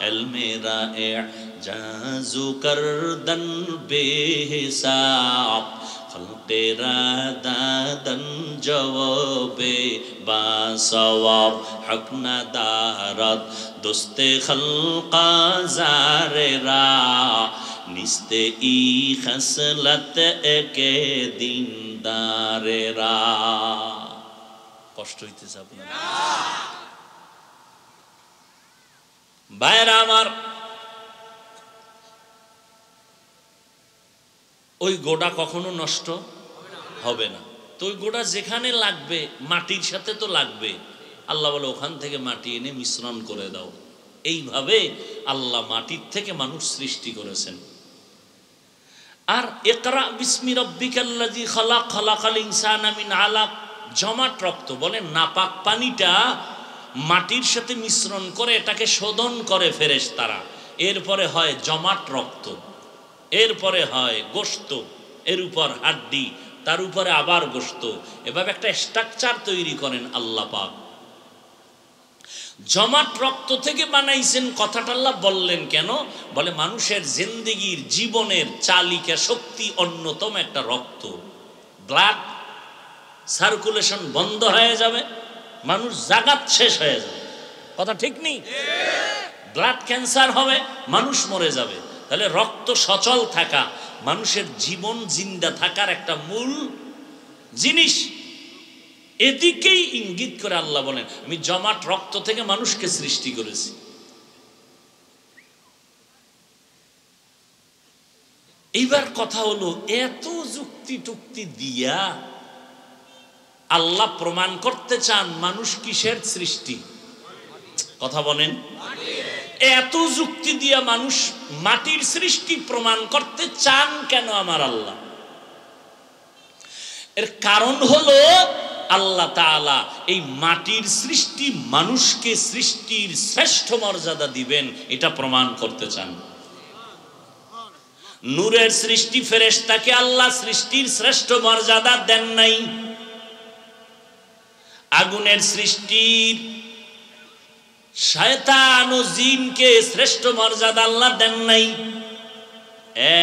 এলমেরা এজাজু করদন বেহিসাব, খলকেরা দাদন জওয়াবে বাসওয়াব, হক না দারত দোস্তে খলকা জারেরা, নিস্তে ই খসলত একে দিনদারেরা। কষ্ট হইতেছে আপনার? ভাইরা আমার, ওই গোড়া কখনো নষ্ট হবে না। তো ওই গোড়া যেখানে লাগবে মাটির সাথে তো লাগবে। আল্লাহ বলে ওখান থেকে মাটি এনে মিশ্রণ করে দাও। এইভাবে আল্লাহ মাটির থেকে মানুষ সৃষ্টি করেছেন। আর ইকরা বিসমি রাব্বিকাল্লাযী খালাক, খালাকাল ইনসানা মিন আলাক, জমাট রক্ত। বলে নাপাক পানিটা মাটির সাথে মিশ্রণ করে এটাকে শোধন করে ফেরেশতারা, এরপরে হয় জমাট রক্ত, এরপরে হয় গোশত, এর উপর হাড্ডি, তার উপরে আবার গোশত। এভাবে একটা স্ট্রাকচার তৈরি করেন আল্লাহ পাক। জমাট রক্ত থেকে বানাইছেন, কথাটা আল্লাহ বললেন কেন? বলে মানুষের জিন্দেগির জীবনের চালিকা শক্তি অন্যতম একটা রক্ত। ব্লাড সার্কুলেশন বন্ধ হয়ে যাবে, মানুষ জাগাত শেষ হয়ে যাবে। কথা ঠিক নেই? ব্লাড ক্যান্সার হবে, মানুষ মরে যাবে। তাহলে রক্ত সচল থাকা মানুষের জীবন জিন্দা থাকার একটা মূল জিনিস। এদিকেই ইঙ্গিত করে আল্লাহ বলেন আমি জমাট রক্ত থেকে মানুষকে সৃষ্টি করেছি। এইবার কথা হলো, এত যুক্তি টুক্তি দিয়া আল্লাহ প্রমাণ করতে চান মানুষ কিসের সৃষ্টি? কথা বলেন। এত যুক্তি দিয়া মানুষ মাটির সৃষ্টি প্রমাণ করতে চান কেন আমার আল্লাহ? এর কারণ হলো আল্লাহ তাআলা এই মাটির সৃষ্টি মানুষকে সৃষ্টির শ্রেষ্ঠ মর্যাদা দিবেন, এটা প্রমাণ করতে চান। নূরের সৃষ্টি ফেরেশতাকে আল্লাহ সৃষ্টির শ্রেষ্ঠ মর্যাদা দেন নাই। আগুনের সৃষ্টির শয়তান ও জিনকে শ্রেষ্ঠ মর্যাদা আল্লাহ দেন নাই।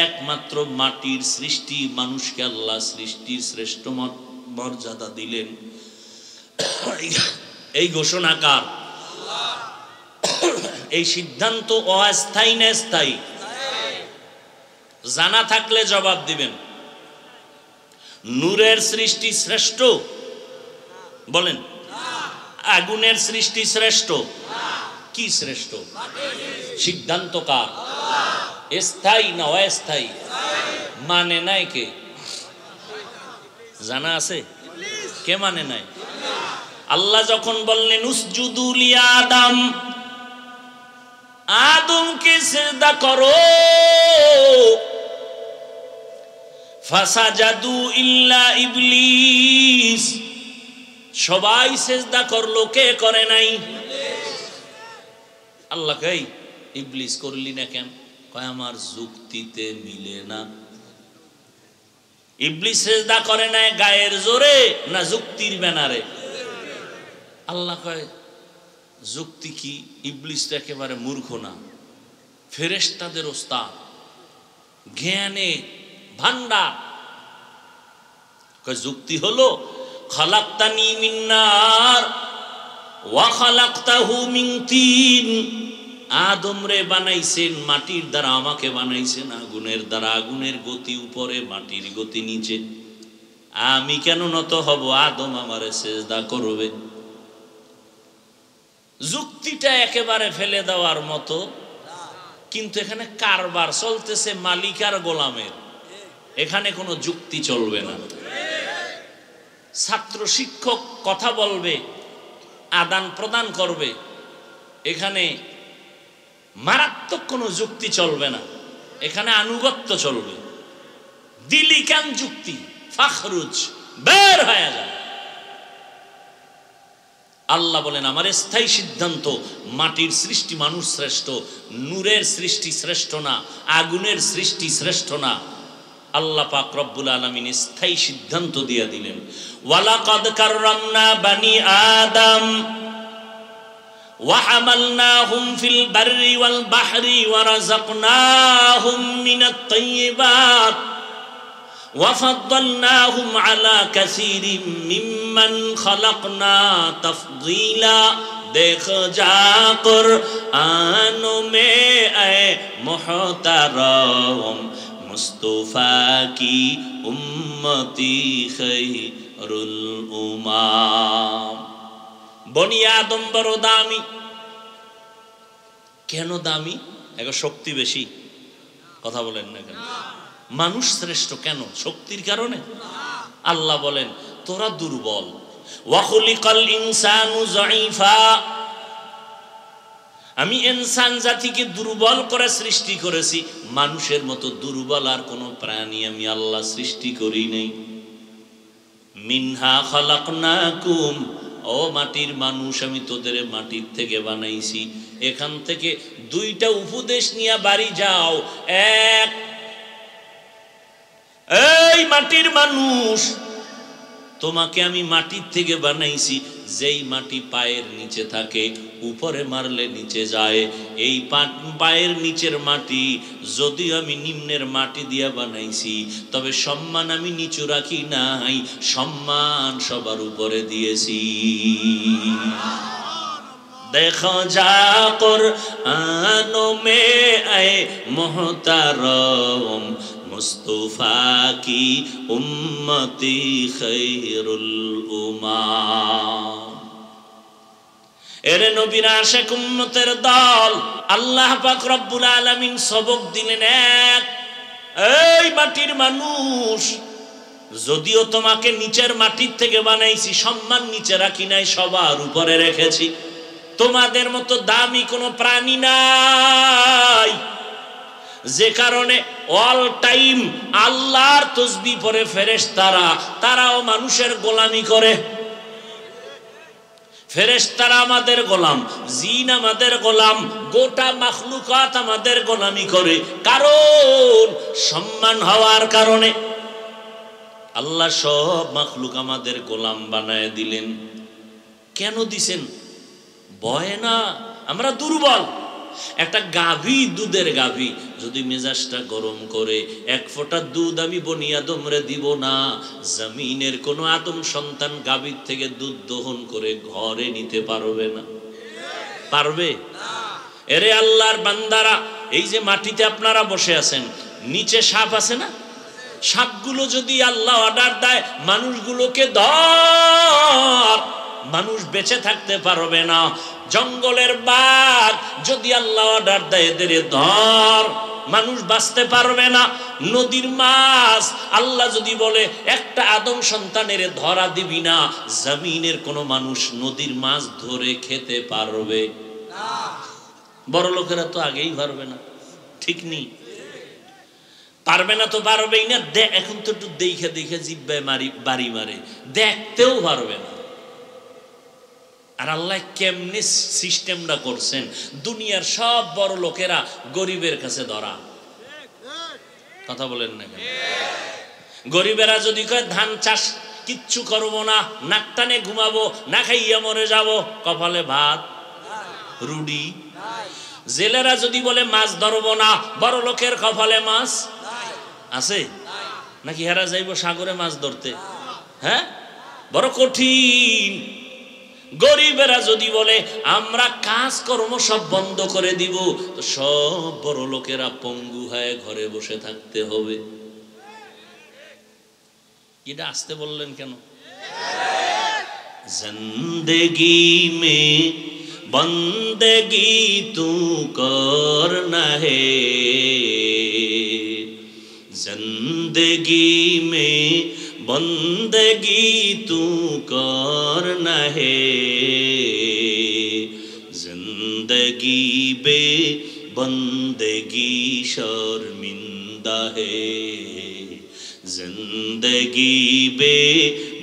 একমাত্র মাটির সৃষ্টি মানুষকে আল্লাহ সৃষ্টির শ্রেষ্ঠ মর্যাদা দিলেন। এই ঘোষণা কার? এই সিদ্ধান্ত অস্থায়ী না স্থায়ী? জানা থাকলে জবাব দিবেন। নূরের সৃষ্টি শ্রেষ্ঠ বলেন, আগুনের সৃষ্টি শ্রেষ্ঠ? কি শ্রেষ্ঠ? সিদ্ধান্ত কার? স্থায়ী না অস্থায়ী? মানে নাই কে? জানা আছে? কে মানে নাই? আল্লাহ যখন বললেন উসজুদু লিআদম, আদমকে সিজদা করো, ফাসাজাদু ইল্লা ইবলিস, সবাই সিজদা করলো, কে করে নাই? আল্লাহ কই ইবলিস করলি না কেন? কয় আমার যুক্তিতে মিলে না। ইবলিস সিজদা করে না গায়ের জোরে না যুক্তির ব্যানারে? আল্লাহ কয় যুক্তি কি? ইবলিস তো একেবারে মূর্খ না, ফেরেশতাদের ওস্তাদ, জ্ঞানে ভান্ডার। কয় যুক্তি হলো খালাকতানি মিন নার ওয়া খালাকতাহু মিন তিন। আদম রে বানাইছেন মাটির দ্বারা, আমাকে বানাইছেন আগুনের দ্বারা। আগুনের গতি উপরে, মাটির গতি নিচে। আমি কেন নত হব? আদম আমারে সিজদা করবে। যুক্তিটা একেবারে ফেলে দেওয়ার মতো, কিন্তু এখানে কারবার চলতেছে মালিক আর গোলামের, এখানে কোনো যুক্তি চলবে না। ছাত্র শিক্ষক কথা বলবে, আদান প্রদান করবে, এখানে মারাত্মক কোনো যুক্তি চলবে না, এখানে আনুগত্য চলবে। দিলি কেন যুক্তি? ফাখরুজ, বের হয়ে যায়। আল্লাহ বলেন আমার স্থায়ী সিদ্ধান্ত, মাটির সৃষ্টি মানুষ শ্রেষ্ঠ, নূরের সৃষ্টি শ্রেষ্ঠ না, আগুনের সৃষ্টি শ্রেষ্ঠ না। আল্লাহ পাক রব্বুল আলামিন স্থায়ী সিদ্ধান্ত দিয়ে দিলেন, ওয়ালাকাদ কাররামনা বানি আদম ওয়া হামালনাহুম ফিল বাররি ওয়াল বাহরি ওয়া রাযাকনাহুম মিনাত তাইয়্যিবাত ওয়া ফাদ্দালনাহুম আলা কাসীরিম মিম্মান খালাকনা তাফদীলা। দেখ যা কুরআন মে এ মুহতারাম মুস্তাফা কি উম্মতি খায়রুল উমাম। বনি আদম বড় দামি। কেন দামি? এগো শক্তি বেশি? কথা বলেন না কেন? মানুষ শ্রেষ্ঠ কেন? শক্তির কারণে? আল্লাহ বলেন তোরা দুর্বল। ওয়া খুলিকাল ইনসানু যায়ীফা। আমি ইনসান জাতিকে দুর্বল করে সৃষ্টি করেছি। মানুষের মতো দুর্বল আর কোনো প্রাণী আমি আল্লাহ সৃষ্টি করি নাই। মিনহা খালাকনাকুম, ও মাটির মানুষ আমি তোদের মাটির থেকে বানাইছি। এখান থেকে দুইটা উপদেশ নিয়ে বাড়ি যাও। এক, এই মাটির মানুষ, তোমাকে আমি মাটির থেকে বানাইছি। যেই মাটি পায়ের নিচে থাকে, উপরে মারলে নিচে যায়। এই পায়ের নিচের মাটি যদি আমি নিম্নের মাটি দিয়া বানাইছি, তবে সম্মান আমি নিচু রাখি নাই, সম্মান সবার উপরে দিয়েছি। দেখো যা কুরআন মে এ মুহতারাম মুস্তাফা কি উম্মতি খায়রুল উমাম। এরে নবীর আশিক উম্মতের দল, আল্লাহ পাক রব্বুল আলামিন সবক দিলেন এক, এই মাটির মানুষ, যদিও তোমাকে নিচের মাটির থেকে বানাইছি, সম্মান নিচে রাখি নাই, সবার উপরে রেখেছি। তোমাদের মতো দামি কোনো প্রাণী নাই, যে কারণে অল টাইম আল্লাহর তাসবিহ পড়ে ফেরেশতারা, তারাও মানুষের গোলামি করে। ফেরেশতারা আমাদের গোলাম, জিন আমাদের গোলাম, গোটা মাখলুকাত আমাদের গোলামি করে। কারণ সম্মান হওয়ার কারণে আল্লাহ সব মাখলুক আমাদের গোলাম বানায় দিলেন। কেন দিছেন? ভয় না, আমরা দুর্বল। একটা গাভী, দুধের গাভী যদি মেজাজটা গরম করে, এক ফোঁটা দুধ আমি বনি আদমরে দিব না। জমিনের কোন আদম সন্তান গাভীর থেকে দুধ দহন করে ঘরে নিতে পারবে না। পারবে? এরে আল্লাহর বান্দারা, এই যে মাটিতে আপনারা বসে আছেন, নিচে সাপ আছে না? সাপগুলো যদি আল্লাহ অর্ডার দেয় মানুষগুলোকে ধর, মানুষ বেঁচে থাকতে পারবে না। জঙ্গলের বাঘ যদি আল্লাহ অর্ডার দেয় এদের ধর, মানুষ বাঁচতে পারবে না। নদীর মাছ আল্লাহ যদি বলে একটা আদম সন্তানের ধরা দিবি না, জমিনের কোন মানুষ নদীর মাছ ধরে খেতে পারবে না। বড় লোকেরা তো আগেই পারবে না, ঠিক নেই? পারবে না তো পারবেই না। এখন তো একটু দেখে দেখে জিব্বায় বাড়ি মারে, দেখতেও পারবে না। আর আল্লাহ কেমনে সিস্টেমটা করছেন, দুনিয়ার সব বড় লোকেরা গরিবের কাছে ধরা। কথা বলেন না কেন? গরিবেরা যদি কয় ধান চাষ কিচ্ছু করবো না, নাক টানে ঘুমাবো, না খাইয়া মরে যাব, কপালে ভাত রুডি। জেলেরা যদি বলে মাছ ধরবো না, বড় লোকের কপালে মাছ আছে নাকি? হেরা যাইব সাগরে মাছ ধরতে? হ্যাঁ, বড় কঠিন। গরিবেরা যদি বলে আমরা কাজ কর্ম সব বন্ধ করে দিব, তো সব বড় লোকেরা পঙ্গু হয়ে ঘরে বসে থাকতে হবে। এটা আসতে বললেন কেন? জিন্দেগি মে বন্দেগি তু করনা হে, जिंदगी में बंदगी तू करना है, जिंदगी बे बंदगी शर्मिंदा है, जिंदगी बे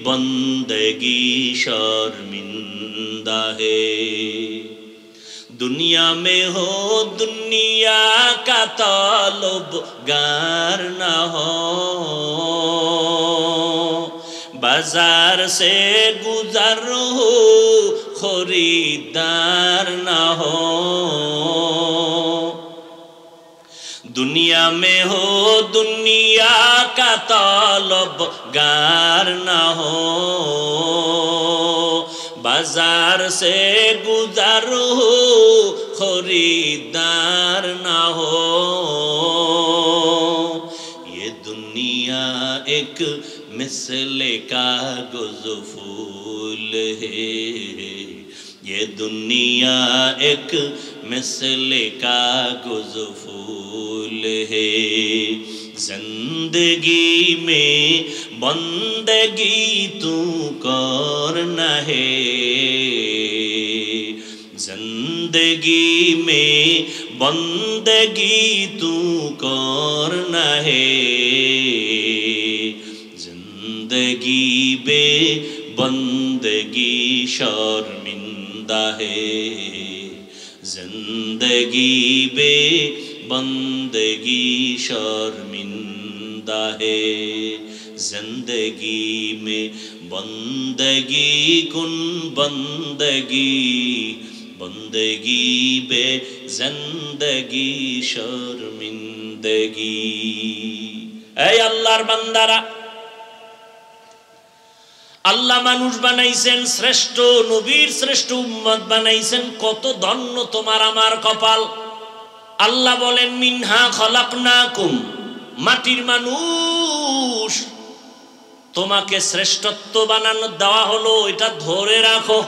बंदगी शर्मिंदा है। दुनिया में हो दुनिया का ताल्लुबगार न हो, बाजार से गुजर हो खरीदार न हो। दुनिया में हो दुनिया का ताल्लुबगार न हो, बाजार से गुजर हो खरीदार ना हो। ये दुनिया एक मिसले कागज़ फूल है, ये दुनिया एक मिसले कागज़ फूल है। जिंदगी में बंदगी तू करना है, जिंदगी में बंदगी तू करना है, जिंदगी बे बंदगी शर्मिंदा है, जिंदगी बे बंदगी शर्मिंदा है। जिंदगी में बंदगी कुन बंदगी, बंदगी बे जिंदगी शर्मिंदगी। ऐ अल्लाहर बान्दारा, আল্লাহ মানুষ বানাইছেন শ্রেষ্ঠ, নবীর শ্রেষ্ঠ উম্মত বানাইছেন, কত ধন্য তোমার আমার কপাল। আল্লাহ বলেন মিনহা খলাকনাকুম, মাটির মানুষ তোমাকে শ্রেষ্ঠত্ব বানানো দেওয়া হলো, এটা ধরে রাখো।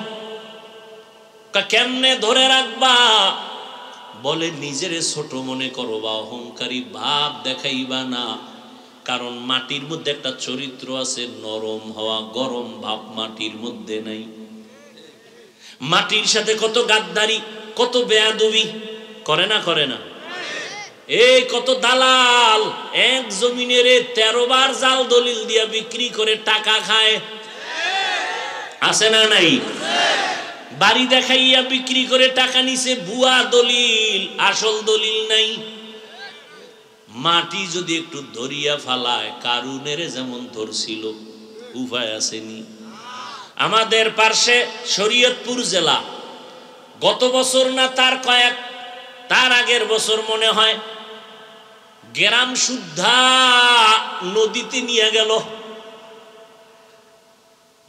কেমনে ধরে রাখবা? বলে নিজেরে ছোট মনে করো বা অহংকারী ভাব দেখাইবা না, কারণ মাটির মধ্যে একটা চরিত্র আছে, নরম হওয়া, গরম ভাব মাটির মধ্যে নাই। মাটির সাথে কত গাদ্দারি, কত বেয়াদবি করে না করে না? এই কত দালাল এক জমিনের 13 বার জাল দলিল দিয়া বিক্রি করে টাকা খায়, আছে না নাই? বাড়ি দেখাইয়া বিক্রি করে টাকা নিছে, ভুয়া দলিল, আসল দলিল নাই। মাটি যদি একটু ধরিয়া ফালায়, কারুনের যেমন ধরছিল, উপায় আসেনি। আমাদের পার্শ্বে শরীয়তপুর জেলা, গত বছর না তার আগের বছর মনে হয়, গ্রাম শুদ্ধা নদীতে নিয়ে গেল,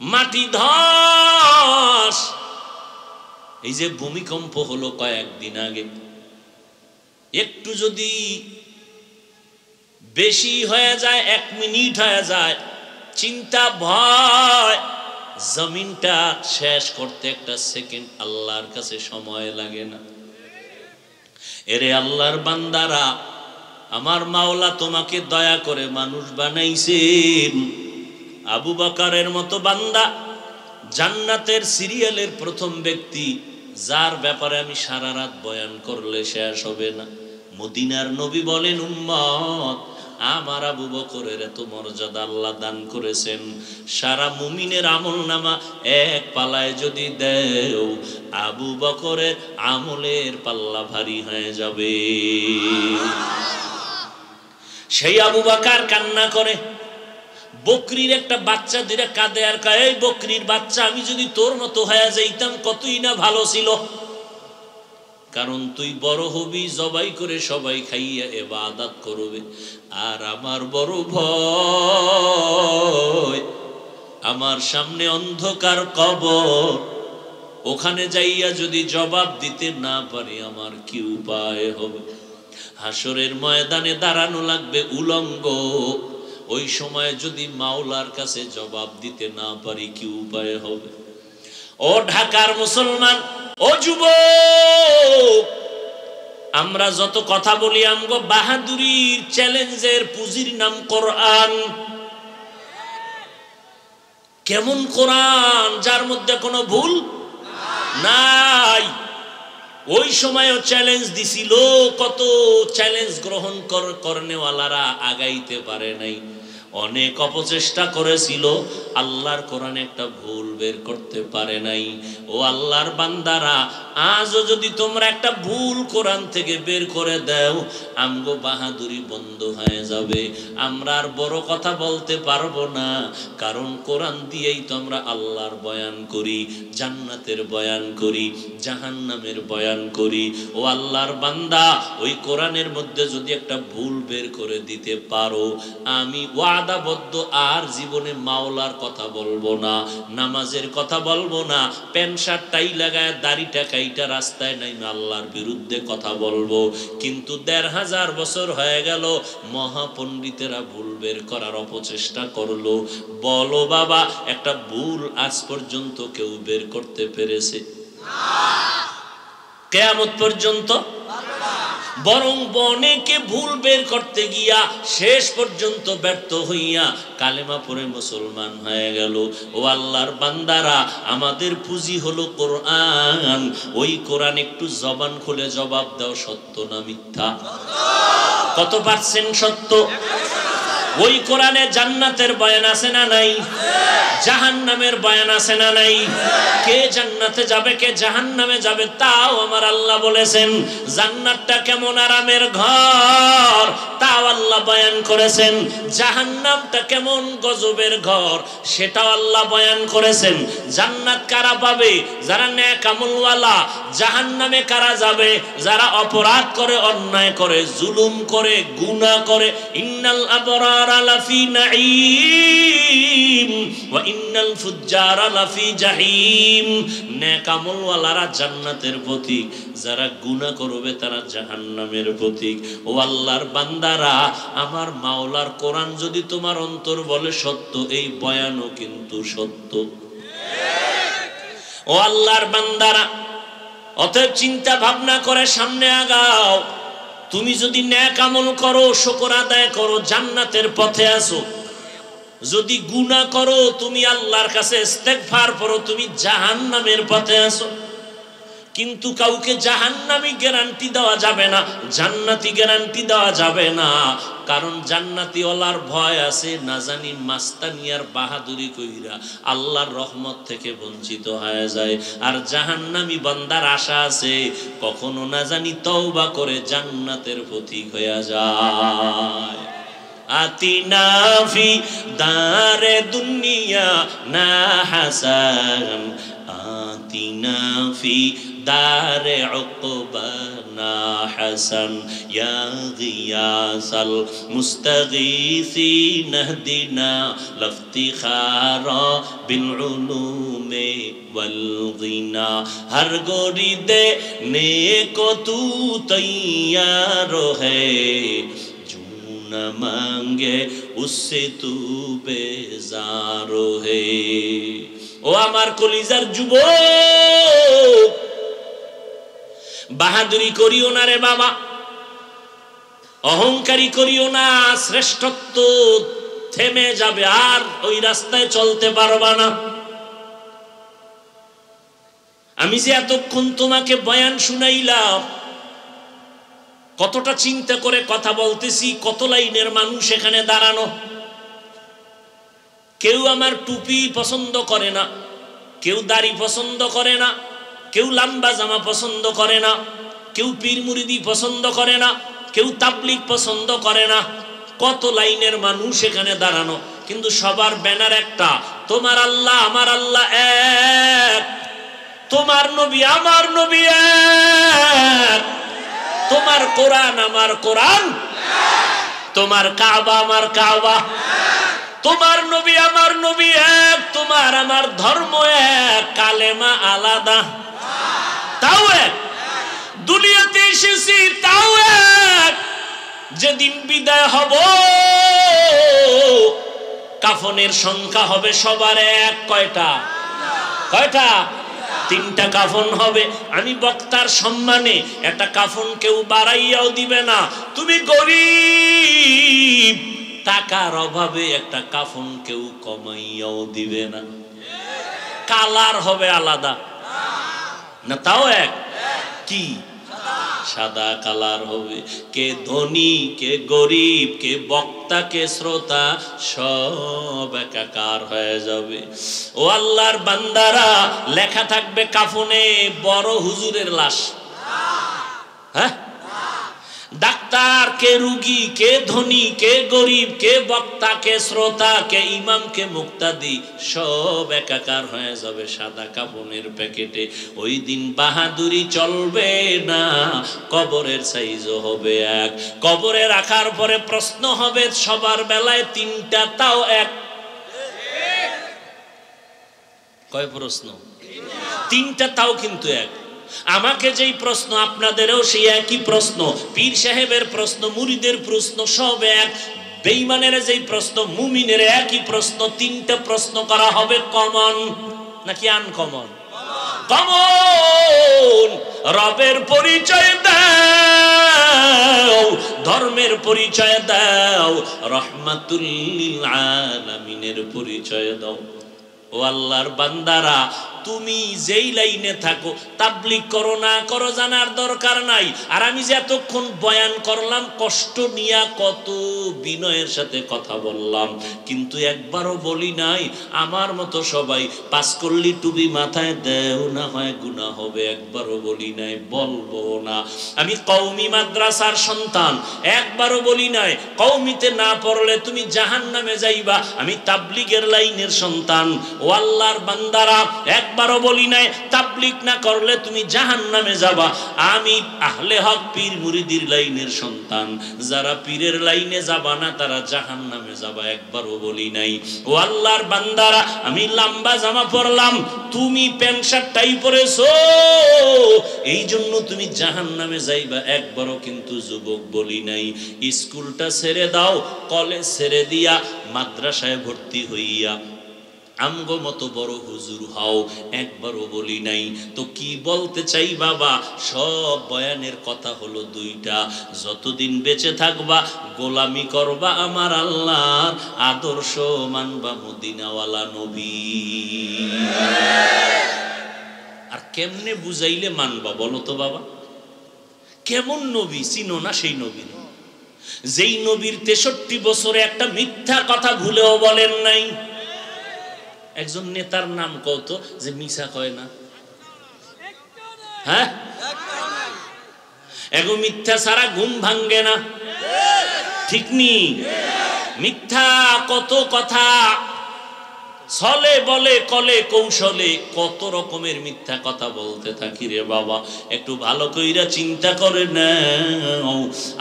মাটি ধস। এই যে ভূমিকম্প হলো কয়েকদিন আগে, একটু যদি বেশি হয়ে যায়, 1 মিনিট হয়ে যায়, চিন্তা ভয়, জমিনটা শেষ করতে একটা সেকেন্ড আল্লাহর কাছে সময় লাগে না। এরে আল্লাহর বান্দারা, আমার মাওলা তোমাকে দয়া করে মানুষ বানাইছেন। আবু বকরের মতো বান্দা, জান্নাতের সিরিয়ালের প্রথম ব্যক্তি, যার ব্যাপারে আমি সারা রাত বয়ান করলে শেষ হবে না। মদিনার নবী বলেন, উম্মত, আমার আবু বকরের এত মর্যাদা আল্লাহ দান করেছেন, সারা মুমিনের আমলনামা এক পালায় যদি দেও, আবু বকরের আমলের পাল্লা ভারী হয়ে যাবে। সেই আবু বকর কান্না করে, বকরির একটা বাচ্চা দিরে কাঁদে আর কয়, এই বকরির বাচ্চা, আমি যদি তোর মতো হয়ে যাইতাম কতই না ভালো ছিল। কারণ তুই বড় হবি, জবাই করে সবাই খাইয়া ইবাদত করবে। আর আমার বড় ভয়, আমার সামনে অন্ধকার কবর, ওখানে যাইয়া যদি জবাব দিতে না পারি আমার কি উপায় হবে? হাসরের ময়দানে দাঁড়ানো লাগবে উলঙ্গ। ওই সময় যদি মাওলার কাছে জবাব দিতে না পারি কি উপায় হবে? ও ঢাকার মুসলমান, ও যুবক, আমরা যত কথা বলি আমগো বাহাদুরির চ্যালেঞ্জের পুঁজির নাম কোরআন। কেমন কোরআন? যার মধ্যে কোনো ভুল নাই। ওই সময়ও চ্যালেঞ্জ দিছিল, কত চ্যালেঞ্জ গ্রহণ করনেওয়ালারা আগাইতে পারে নাই, অনেক অপচেষ্টা করেছিল, আল্লাহর কোরআনে একটা ভুল বের করতে পারে নাই। ও আল্লাহর বান্দারা, আজও যদি তোমরা একটা ভুল কোরআন থেকে বের করে দাও, আমগো বাহাদুরি বন্ধ হয়ে যাবে, আমরা আর বড় কথা বলতে পারবো না। কারণ কোরআন দিয়েই তো আমরা আল্লাহর বয়ান করি, জান্নাতের বয়ান করি, জাহান্নামের বয়ান করি। ও আল্লাহর বান্দা, ওই কোরআনের মধ্যে যদি একটা ভুল বের করে দিতে পারো, আমি ওয়াদাবদ্ধ আর জীবনে মাওলার কথা বলবো না, নামাজের কথা বলবো না, প্যান্ট শার্ট টাই লাগায় দাড়িটা কাইটা রাস্তায় নাই না, আল্লাহর বিরুদ্ধে কথা বলবো। কিন্তু ১৫০০ বছর হয়ে গেল, মহাপণ্ডিতেরা ভুল বের করার অপচেষ্টা করলো। বলো বাবা, একটা ভুল আজ পর্যন্ত কেউ বের করতে পেরেছে? কিয়ামত পর্যন্ত? বরং অনেকে ভুল বের করতে গিয়া শেষ পর্যন্ত ব্যর্থ হইয়া কালেমা পড়ে মুসলমান হয়ে গেল। ও আল্লাহর বান্দারা, আমাদের পুঁজি হলো কোরআন। ওই কোরআন একটু জবান খুলে জবাব দাও, সত্য না মিথ্যা? কত পার্সেন্ট সত্য? ওই কোরআনে জান্নাতের বয়ান আছে না নাই? জাহান্নামের বয়ান আছে না নাই? কে জান্নাতে যাবে, কে জাহান্নামে যাবে, তাও আমার আল্লাহ বলেছেন। জান্নাতটা কেমন আরামের ঘর, তাও আল্লাহ বয়ান করেছেন। জাহান্নামটা কেমন গজবের ঘর, সেটাও আল্লাহ বয়ান করেছেন। জান্নাত কারা পাবে? যারা নেক আমলওয়ালা। জাহান্নামে কারা যাবে? যারা অপরাধ করে, অন্যায় করে, জুলুম করে, গুনাহ করে। ইন্নাল আবরারা লাফি নাঈম ওয়া ইন্নাল ফুজ্জারা লাফি জাহিম। নেক আমলওয়ালারা জান্নাতের প্রতীক, যারা গুনাহ করবে তারা জাহান্নামের প্রতীক। ও আল্লাহর বান্দারা, আমার মাওলার কোরআন যদি তোমার অন্তর বলে সত্য, এই বয়ানও কিন্তু সত্য। ও আল্লাহর বান্দারা, অতএব চিন্তা ভাবনা করে সামনে আগাও। তুমি যদি নেক আমল করো, শুকর আদায় করো, জান্নাতের পথে আসো। যদি গুনাহ করো, তুমি আল্লাহর কাছে ইস্তেগফার করো, তুমি জাহান্নামের পথে আসো। কিন্তু কাউকে জাহান্নামী গ্যারান্টি দেওয়া যাবে না, জান্নাতি গ্যারান্টি দেওয়া যাবে না। কারণ জান্নাতি ওয়ালার ভয় আছে, না জানি মাস্তানিয়ার বাহাদুরি কইরা আল্লাহর রহমত থেকে বঞ্চিত হয়ে যায়। আর জাহান্নামী বান্দার আশা আছে, কখনো না জানি তওবা করে জান্নাতের পথিক হয়ে যায়। আতিনা ফি দারে দুনিয়া না হাসান, আতিনা ফি দারে উকবানা হাসান, ইয়া গিয়াসাল মুস্তাগীসিন ইহদিনা লাফতিখারা বিল উলুমে ওয়াল গিনা। হর গরিদে নেকো তু তৈয়ার হ্যায়, न मांगे उससे तू बेजार है। ও আমার কলিজার যুবক, বাহাদুরি করিও না রে বাবা, অহংকারী করিও না। শ্রেষ্ঠত্ব থেমে যাবে, আর ওই রাস্তায় চলতে পারবা না। আমি যে এতক্ষণ তোমাকে বয়ান শুনাইলাম, কতটা চিন্তা করে কথা বলতেছি, কত লাইনের মানুষ এখানে দাঁড়ানো। কেউ আমার টুপি পছন্দ করে না, কেউ দাড়ি পছন্দ করে না, কেউ লম্বা জামা পছন্দ করে না, কেউ পীর মুরিদি পছন্দ করে না, কেউ তাবলিগ পছন্দ করে না। কত লাইনের মানুষ এখানে দাঁড়ানো, কিন্তু সবার ব্যানার একটা, তোমার আল্লাহ আমার আল্লাহ এক, তোমার নবী আমার নবী এক, তোমার কোরআন আমার কোরআন, তোমার কাবা আমার কাবা, তোমার নবী আমার নবী এক, তোমার আমার ধর্ম এক, কালেমা আলাদা তাও এক, দুনিয়াতে এসেছি তাও এক, যেদিন বিদায় হব কাফনের সংখ্যা হবে সবার এক। কয়টা? কয়টা? 3টা কাফন হবে। আমি বক্তার সম্মানে একটা কাফন কেউ বাড়াইয়াও দিবে না। তুমি গরিব, টাকার অভাবে একটা কাফন কেউ কমাইয়াও দিবে না। কালার হবে আলাদা না তাও এক। কি? সাদা কালার হবে। কে ধনী কে গরিব, কে বক্তা কে শ্রোতা, সব একাকার হয়ে যাবে। ও আল্লাহর বান্দারা, লেখা থাকবে কাফনে বড় হুজুরের লাশ। হ্যাঁ, ডাক্তার কে রুগী, কে ধনী কে গরিব, কে বক্তা কে শ্রোতা, কে ইমাম কে মুক্তাদি, সব একাকার হয়ে যাবে সাদা কাফনের প্যাকেটে। ওই দিন বাহাদুরি চলবে না, কবরের সাইজও হবে এক। কবরে রাখার পরে প্রশ্ন হবে সবার বেলায় 3টা তাও এক। কয় প্রশ্ন? 3টা তাও কিন্তু এক। আমাকে যেই প্রশ্ন আপনাদেরও সেই একই প্রশ্ন, পীর সাহেবের প্রশ্ন, মুরিদের প্রশ্ন, সব এক। বেঈমানের যেই প্রশ্ন, মুমিনের একই প্রশ্ন। 3টা প্রশ্ন করা হবে কমন নাকি আনকমন? কমন। রবের পরিচয় দাও, ধর্মের পরিচয় দাও, রহমাতুল লিল আলামিনের পরিচয় দাও। ও আল্লাহর বান্দারা, তুমি যেই লাইনে থাকো, তাবলীগ করো না করো জানার দরকার নাই। আর আমি যে এতক্ষণ বয়ান করলাম, কষ্ট নিয়া কত বিনয়ের সাথে কথা বললাম, কিন্তু একবারও বলি নাই আমার মতো সবাই 5 কল্লি টুপি মাথায় দেও না হয় গুনাহ হবে। একবারও বলি নাই, বলবো না। আমি কওমি মাদ্রাসার সন্তান, একবারও বলি নাই কওমিতে না পড়লে তুমি জাহান্নামে যাইবা। আমি তাবলীগের লাইনের সন্তান। ও আল্লাহর বান্দারা, একবারও বলি নাই তাবলীগ না করলে তুমি জাহান্নামে যাবা। আমি আহলে হক পীর মুরিদির লাইনের সন্তান। যারা পীরের লাইনে যাবা না তারা জাহান্নামে যাবা, একবারও বলি নাই। ও আল্লাহর বান্দারা, আমি লম্বা জামা পরলাম, তুমি প্যান্ট শার্টটাই পরেছো, এই জন্য তুমি জাহান্নামে যাইবা, একবারও কিন্তু যুবক বলি নাই। স্কুলটা ছেড়ে দাও, কলেজ ছেড়ে দিয়া মাদ্রাসায় ভর্তি হইয়া আমগো মতো বড় হুজুর হও, একবারও বলি নাই। তো কি বলতে চাই বাবা, সব বয়ানের কথা হলো 2টা। যতদিন বেঁচে থাকবা গোলামি করবা আমার আল্লাহর, আদর্শ মানবা মদিনাওয়ালা নবী। আর কেমনে বুঝাইলে মানবা বলো তো বাবা? কেমন নবী চিনো না? সেই নবী যেই নবীর 63 বছরে একটা মিথ্যা কথা ভুলেও বলেন নাই। একজন নেতার নাম কত যে মিছা কয় না? হ্যাঁ, এগো মিথ্যা ছাড়া ঘুম ভাঙ্গে না, ঠিক নি? মিথ্যা কত কথা ছলে বলে কলে কৌশলে, কত রকমের মিথ্যা কথা বলতে থাকি রে বাবা। একটু ভালো কইরা চিন্তা করে নাও।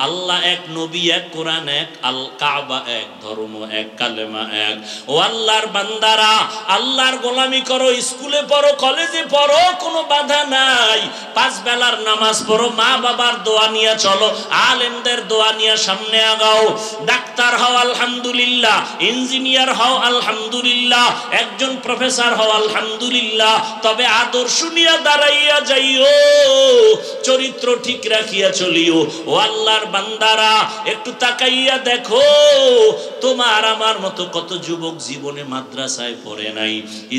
আল্লাহ এক, নবী এক, কোরআন এক, আল কাবা এক, ধর্ম এক, কালেমা এক। ও আল্লাহর বান্দারা, আল্লাহর গোলামি করো, স্কুলে পড়ো, কলেজে পড়ো, কোনো বাধা নাই। 5 বেলার নামাজ পড়ো, মা বাবার দোয়া নিয়ে চলো, আলেমদের দোয়া নিয়ে সামনে আগাও। ডাক্তার হও আলহামদুলিল্লাহ, ইঞ্জিনিয়ার হও আলহামদুলিল্লাহ, একজন প্রফেসর হও আলহামদুলিল্লাহ, তবে আদর্শ নিয়ে দাঁড়াইয়া যাইও, চরিত্র ঠিক রাখিয়া চলিও। ও আল্লাহর বান্দারা, একটু তাকাইয়া দেখো, তোমার আমার মতো কত যুবক জীবনে মাদ্রাসায় পড়ে নাই,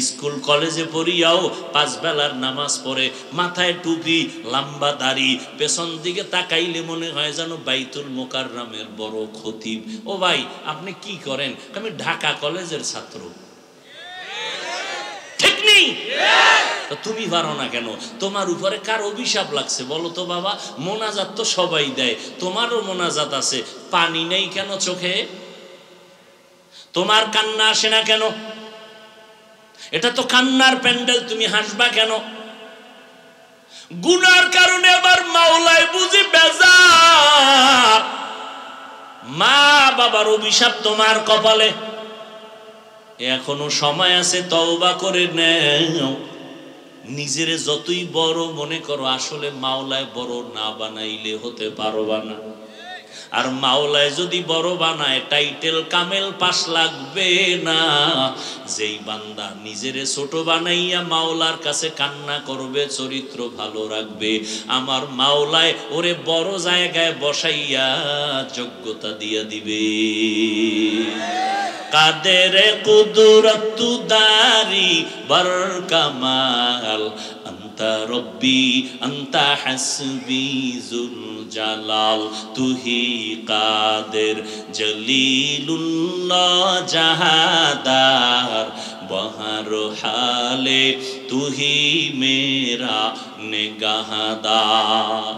স্কুল কলেজে পড়িয়াও 5 বেলার নামাজ পড়ে, মাথায় টুপি, লম্বা দাড়ি, পেছন দিকে তাকাইলে মনে হয় যেন বাইতুল মোকাররমের বড় খতিব। ও ভাই, আপনি কি করেন? আমি ঢাকা কলেজের ছাত্র। ঠিক নেই? তুমি পারো না কেন? তোমার উপরে কার অভিশাপ লাগছে বলো তো বাবা? মোনাজাত তো সবাই দেয়, তোমারও মোনাজাত আছে, পানি নেই কেন চোখে? তোমার কান্না আসে না কেন? এটা তো কান্নার প্যান্ডেল, তুমি হাসবা কেন? গুনার কারণে আবার মাওলায় বুঝি বেজার, মা বাবার অভিশাপ তোমার কপালে। এখনো সময় আছে, তওবা করে নাও। নিজেরে যতই বড় মনে করো, আসলে মাওলায় বড় না বানাইলে হতে পারবা না। আর মাওলায় যদি বড় বানায়, টাইটেল কামেল পাশ লাগবে না। যেই বান্দা নিজেরে ছোট বানাইয়া মাওলার কাছে কান্না করবে, চরিত্র ভালো রাখবে, আমার মাওলায় ওরে বড় জায়গায় বসাইয়া যোগ্যতা দিয়া দিবে। কাদের কুদরত দারি বর কামাল, আন্তা রব্বি আন্তা হাসবি জুল জালাল, তুহি কাদের জলিলুল্লাহ জাহাদার, বহর হালে তুহি মেরা নিগাহদার।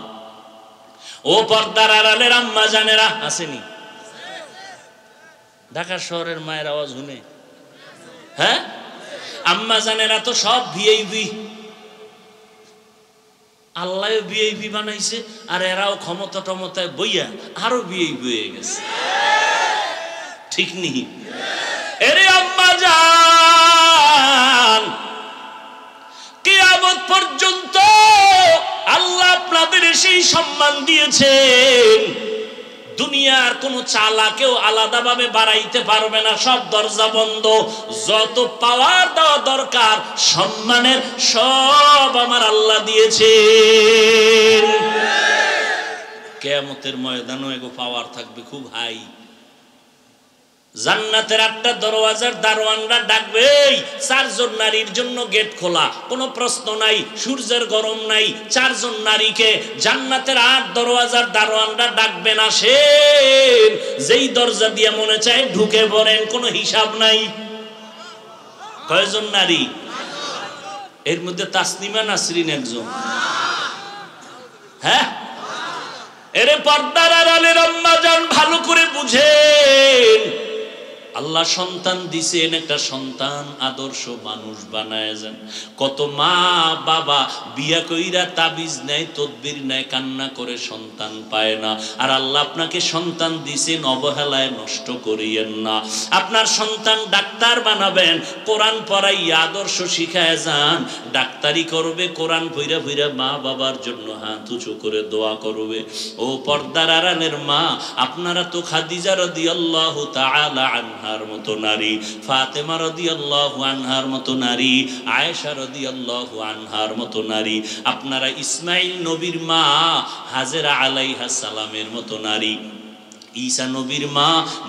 ও পর্দার আড়ালের আম্মা জানেরা আসেনি? ঢাকা শহরের মায়ের আওয়াজ শুনে, হ্যাঁ আম্মা জানেরা তো সব ভিআইপি। আল্লাহ ভিআইপি বানাইছে, আর এরাও ক্ষমতা টমতায় বইয়া আরো ভিআইপি হয়ে গেছে, ঠিক নেই? এরে আম্মা জান, কিয়ামত পর্যন্ত আল্লাহ আপনাদের সেই সম্মান দিয়েছেন, দুনিয়ার কোন চালাকেও আলাদাভাবে বাড়াইতে পারবে না। সব দরজা বন্ধ, যত পাওয়ার দেওয়া দরকার সম্মানের সব আমার আল্লাহ দিয়েছেন। কিয়ামতের ময়দানে এগো পাওয়ার থাকবে খুব হাই। জান্নাতের 8টা দরওয়াজার দারোয়ানরা ডাকবে, 4 জন নারীর জন্য গেট খোলা, কোনো প্রশ্ন নাই, সূর্যের গরম নাই। 4 জন নারীকে জান্নাতের 8 দরওয়াজার দারোয়ানরা ডাকবে না, সে যেই দরজা দিয়ে মনে চায় ঢুকে পড়েন, কোনো হিসাব নাই। কয়জন নারী? এর মধ্যে তাসনিমা নাসরিন একজন। হ্যাঁ, এরে পর্দার আড়ালের আম্মা জান, ভালো করে বুঝেন, আল্লাহ সন্তান দিছেন, একটা সন্তান আদর্শ মানুষ বানায় যান। কত মা বাবা বিয়া কইরা তাবিজ নেয়, তদবির নেয়, কান্না করে সন্তান পায় না। আর আল্লাহ আপনাকে সন্তান দিছেন, অবহেলায় নষ্ট করিয়েন না। আপনার সন্তান ডাক্তার বানাবেন, কোরআন পড়াইয়া আদর্শ শিখায় যান। ডাক্তারি করবে, কোরআন পইরা পইরা মা বাবার জন্য হাত উঁচু করে দোয়া করবে। ও পর্দার আড়ালের মা, আপনারা তো খাদিজা রাদিয়াল্লাহু তাআলা আনহা মতো নারী, ফাতেমা রাদিয়াল্লাহু আনহার মতো নারী, আয়েশা রাদিয়াল্লাহু আনহার মতো নারী, আপনারা ইসমাইল নবীর মা হাজেরা আলাইহা সালামের মতো নারী, ঈসা নবীর মা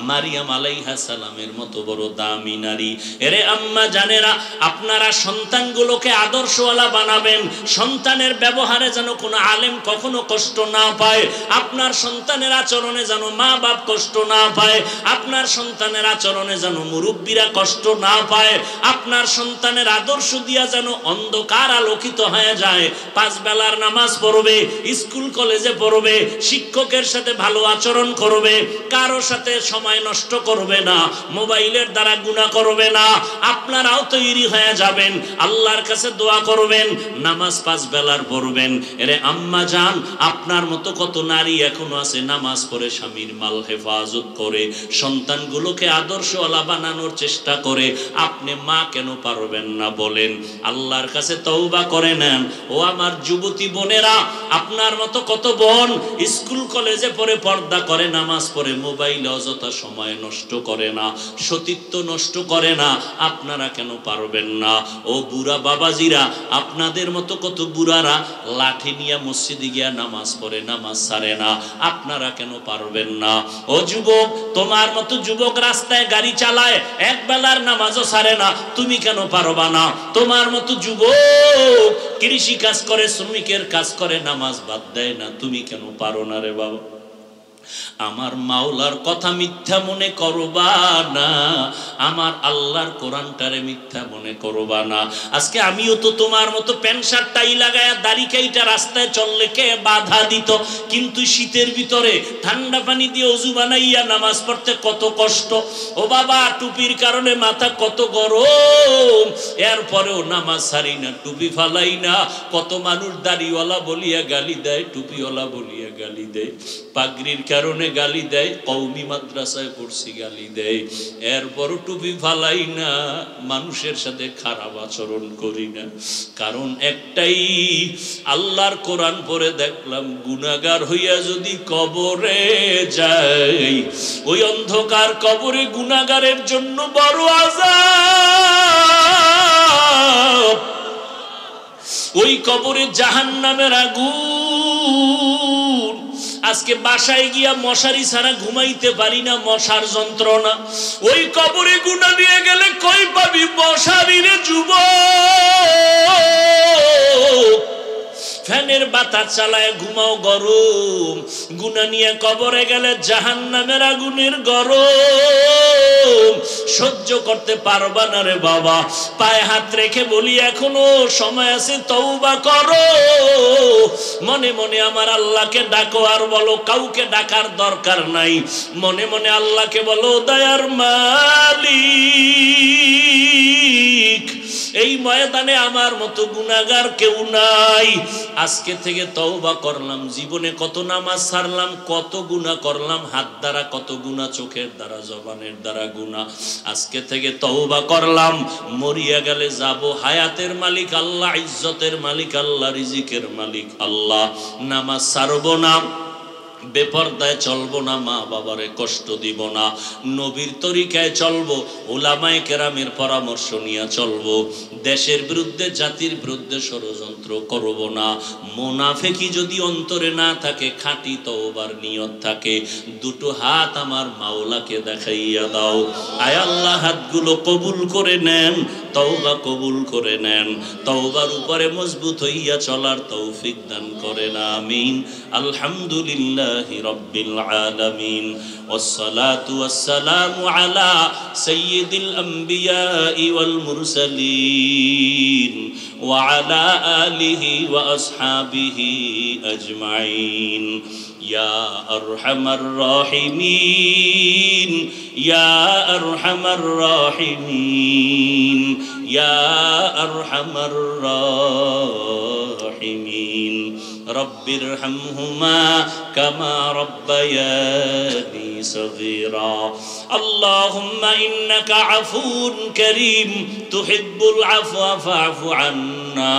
মারিয়াম আলাইহিস সালামের মতো বড় দামি নারী। এরে আম্মা জানেরা, আপনারা সন্তানগুলোকে আদর্শওয়ালা বানাবেন। সন্তানের ব্যবহারে যেন কোনো আলেম কখনো কষ্ট না পায়, আপনার সন্তানের আচরণে যেন মা বাপ কষ্ট না পায়, আপনার সন্তানের আচরণে যেন মুরব্বীরা কষ্ট না পায়, আপনার সন্তানের আদর্শ দিয়া যেন অন্ধকার আলোকিত হয়ে যায়। 5 বেলার নামাজ পড়বে, স্কুল কলেজে পড়বে, শিক্ষকের সাথে ভালো আচরণ করবে, কারোর সাথে সময় নষ্ট করবে না, মোবাইলের দ্বারা গুনাহ করবে না। আপনারাও তৈরি হয়ে যাবেন, আল্লাহর কাছে দোয়া করবেন, নামাজ 5 বেলার পড়বেন। এরে আম্মা জান, আপনার মতো কত নারী এখনো আছে নামাজ পড়ে স্বামীর মাল হেফাজত করে, সন্তানগুলোকে আদর্শওয়ালা বানানোর চেষ্টা করে। আপনি মা কেন পারবেন না বলেন? আল্লাহর কাছে তওবা করে নেন। ও আমার যুবতী বোনেরা, আপনার মতো কত বোন স্কুল কলেজে পড়ে, পর্দা করে, নামাজ পড়ে, মোবাইলে অযথা সময় নষ্ট করে না, সতীত্ব নষ্ট করে না। আপনারা কেন পারবেন না? ও বুড়া বাবাজিরা, আপনাদের মতো কত বুড়ারা লাঠি নিয়ে মসজিদে গিয়া নামাজ পড়ে, নামাজ ছাড়ে না। আপনারা কেন পারবেন না? ও যুবক, তোমার মতো যুবক রাস্তায় গাড়ি চালায়, 1 বেলার নামাজও ছাড়ে না, তুমি কেন পারবা না? তোমার মতো যুবক কৃষি কাজ করে, শ্রমিকের কাজ করে, নামাজ বাদ দেয় না, তুমি কেন পারো না রে বাবা? আমার মাওলার কথা মিথ্যা মনে করবা না। আমার আল্লাহর কোরআনটারে মিথ্যা মনে করবা না। আজকে আমিও তো তোমার মতো প্যান্ট শার্ট টাই লাগায়া দাড়ি কাইটা রাস্তায় চললে কে বাধা দিত, কিন্তু শীতের ভিতরে ঠান্ডা পানি দিয়ে ওযু বানাইয়া নামাজ পড়তে কত কষ্ট। ও বাবা, টুপির কারণে মাথা কত গরম, এরপরেও নামাজ ছাড়ি না, টুপি ফালাই না। কত মানুষ দাড়িওয়ালা বলিয়া গালি দেয়, টুপিওয়ালা বলিয়া গালি দেয়, পাগড়ির কারণে গালি দেয়, কওমি মাদ্রাসায় পড়ছি গালি দেয়, এরপরও টুপি ফালাই না, মানুষের সাথে খারাপ আচরণ করি না। কারণ একটাই, আল্লাহর কোরআন পড়ে দেখলাম গুনাহগার হইয়া যদি কবরে যাই, ওই অন্ধকার কবরে গুনাহগারের জন্য বড় আযাব। ওই কবরে জাহান্নামের আগুন। আজকে বাসায় গিয়া মশারি ছাড়া ঘুমাইতে পারি না, মশার যন্ত্রণা। ওই কবরে গুনাহ দিয়ে গেলে কই পাবি মশারি রে যুবক? ফ্যানের বাতাস চালায় ঘুমাও গরম, গুনাহ নিয়ে কবরে গেলে জাহান্নামের আগুনের গরম সহ্য করতে পারবা না রে বাবা। পায়ে হাত রেখে বলি এখনো সময় আছে, তওবা করো। মনে মনে আমার আল্লাহকে ডাকো, আর বলো কাউকে ডাকার দরকার নাই। মনে মনে আল্লাহকে বলো, দয়ার মালিক, এই ময়দানে আমার মতো গুনাহগার কেউ নাই। আজকে থেকে তওবা করলাম। জীবনে কত নামাজ ছাড়লাম, কত গুনাহ করলাম, হাত দ্বারা কত গুনাহ, চোখের দ্বারা, জবানের দ্বারা গুনাহ। আজকে থেকে তওবা করলাম। মরিয়া গেলে যাব, হায়াতের মালিক আল্লাহ, ইজ্জতের মালিক আল্লাহ, রিজিকের মালিক আল্লাহ। নামাজ ছাড়বো না, বেপরদায় চলবো না, মা বাবারে কষ্ট দিব না, নবীর তরিকায় চলবো, উলামায়ে কেরামের পরামর্শ নিয়ে চলবো, দেশের বিরুদ্ধে, জাতির বিরুদ্ধে ষড়যন্ত্র করব না। মুনাফিকি যদি অন্তরে না থাকে, খাঁটি তওবার নিয়ত থাকে, দুটো হাত আমার মাওলাকে দেখাইয়া দাও। আয় আল্লাহ, হাতগুলো কবুল করে নেন, তওবা কবুল করে নেন, তওবার উপরে মজবুত হইয়া চলার তৌফিক দান করেন, আমিন। আলহামদুলিল্লাহি রাব্বিল আলামিন, ওয়াসসালাতু ওয়াসসালামু আলা সাইয়্যিদিল আম্বিয়াই ওয়াল মুরসালিন ওয়া আলা আলিহি ওয়া আসহাবিহি আজমাইন। ইয়া আরহামার রাহিমিন, ইয়া আরহামার রাহিমিন, ইয়া আরহামার রাহিমিন। রব্বিরহামহুমা কামা রব্বায়ানি সগীরা। আল্লাহুম্মা ইন্নাকা আফুউন কারীম তুহিব্বুল আফওয়া ফা'ফু আন্না।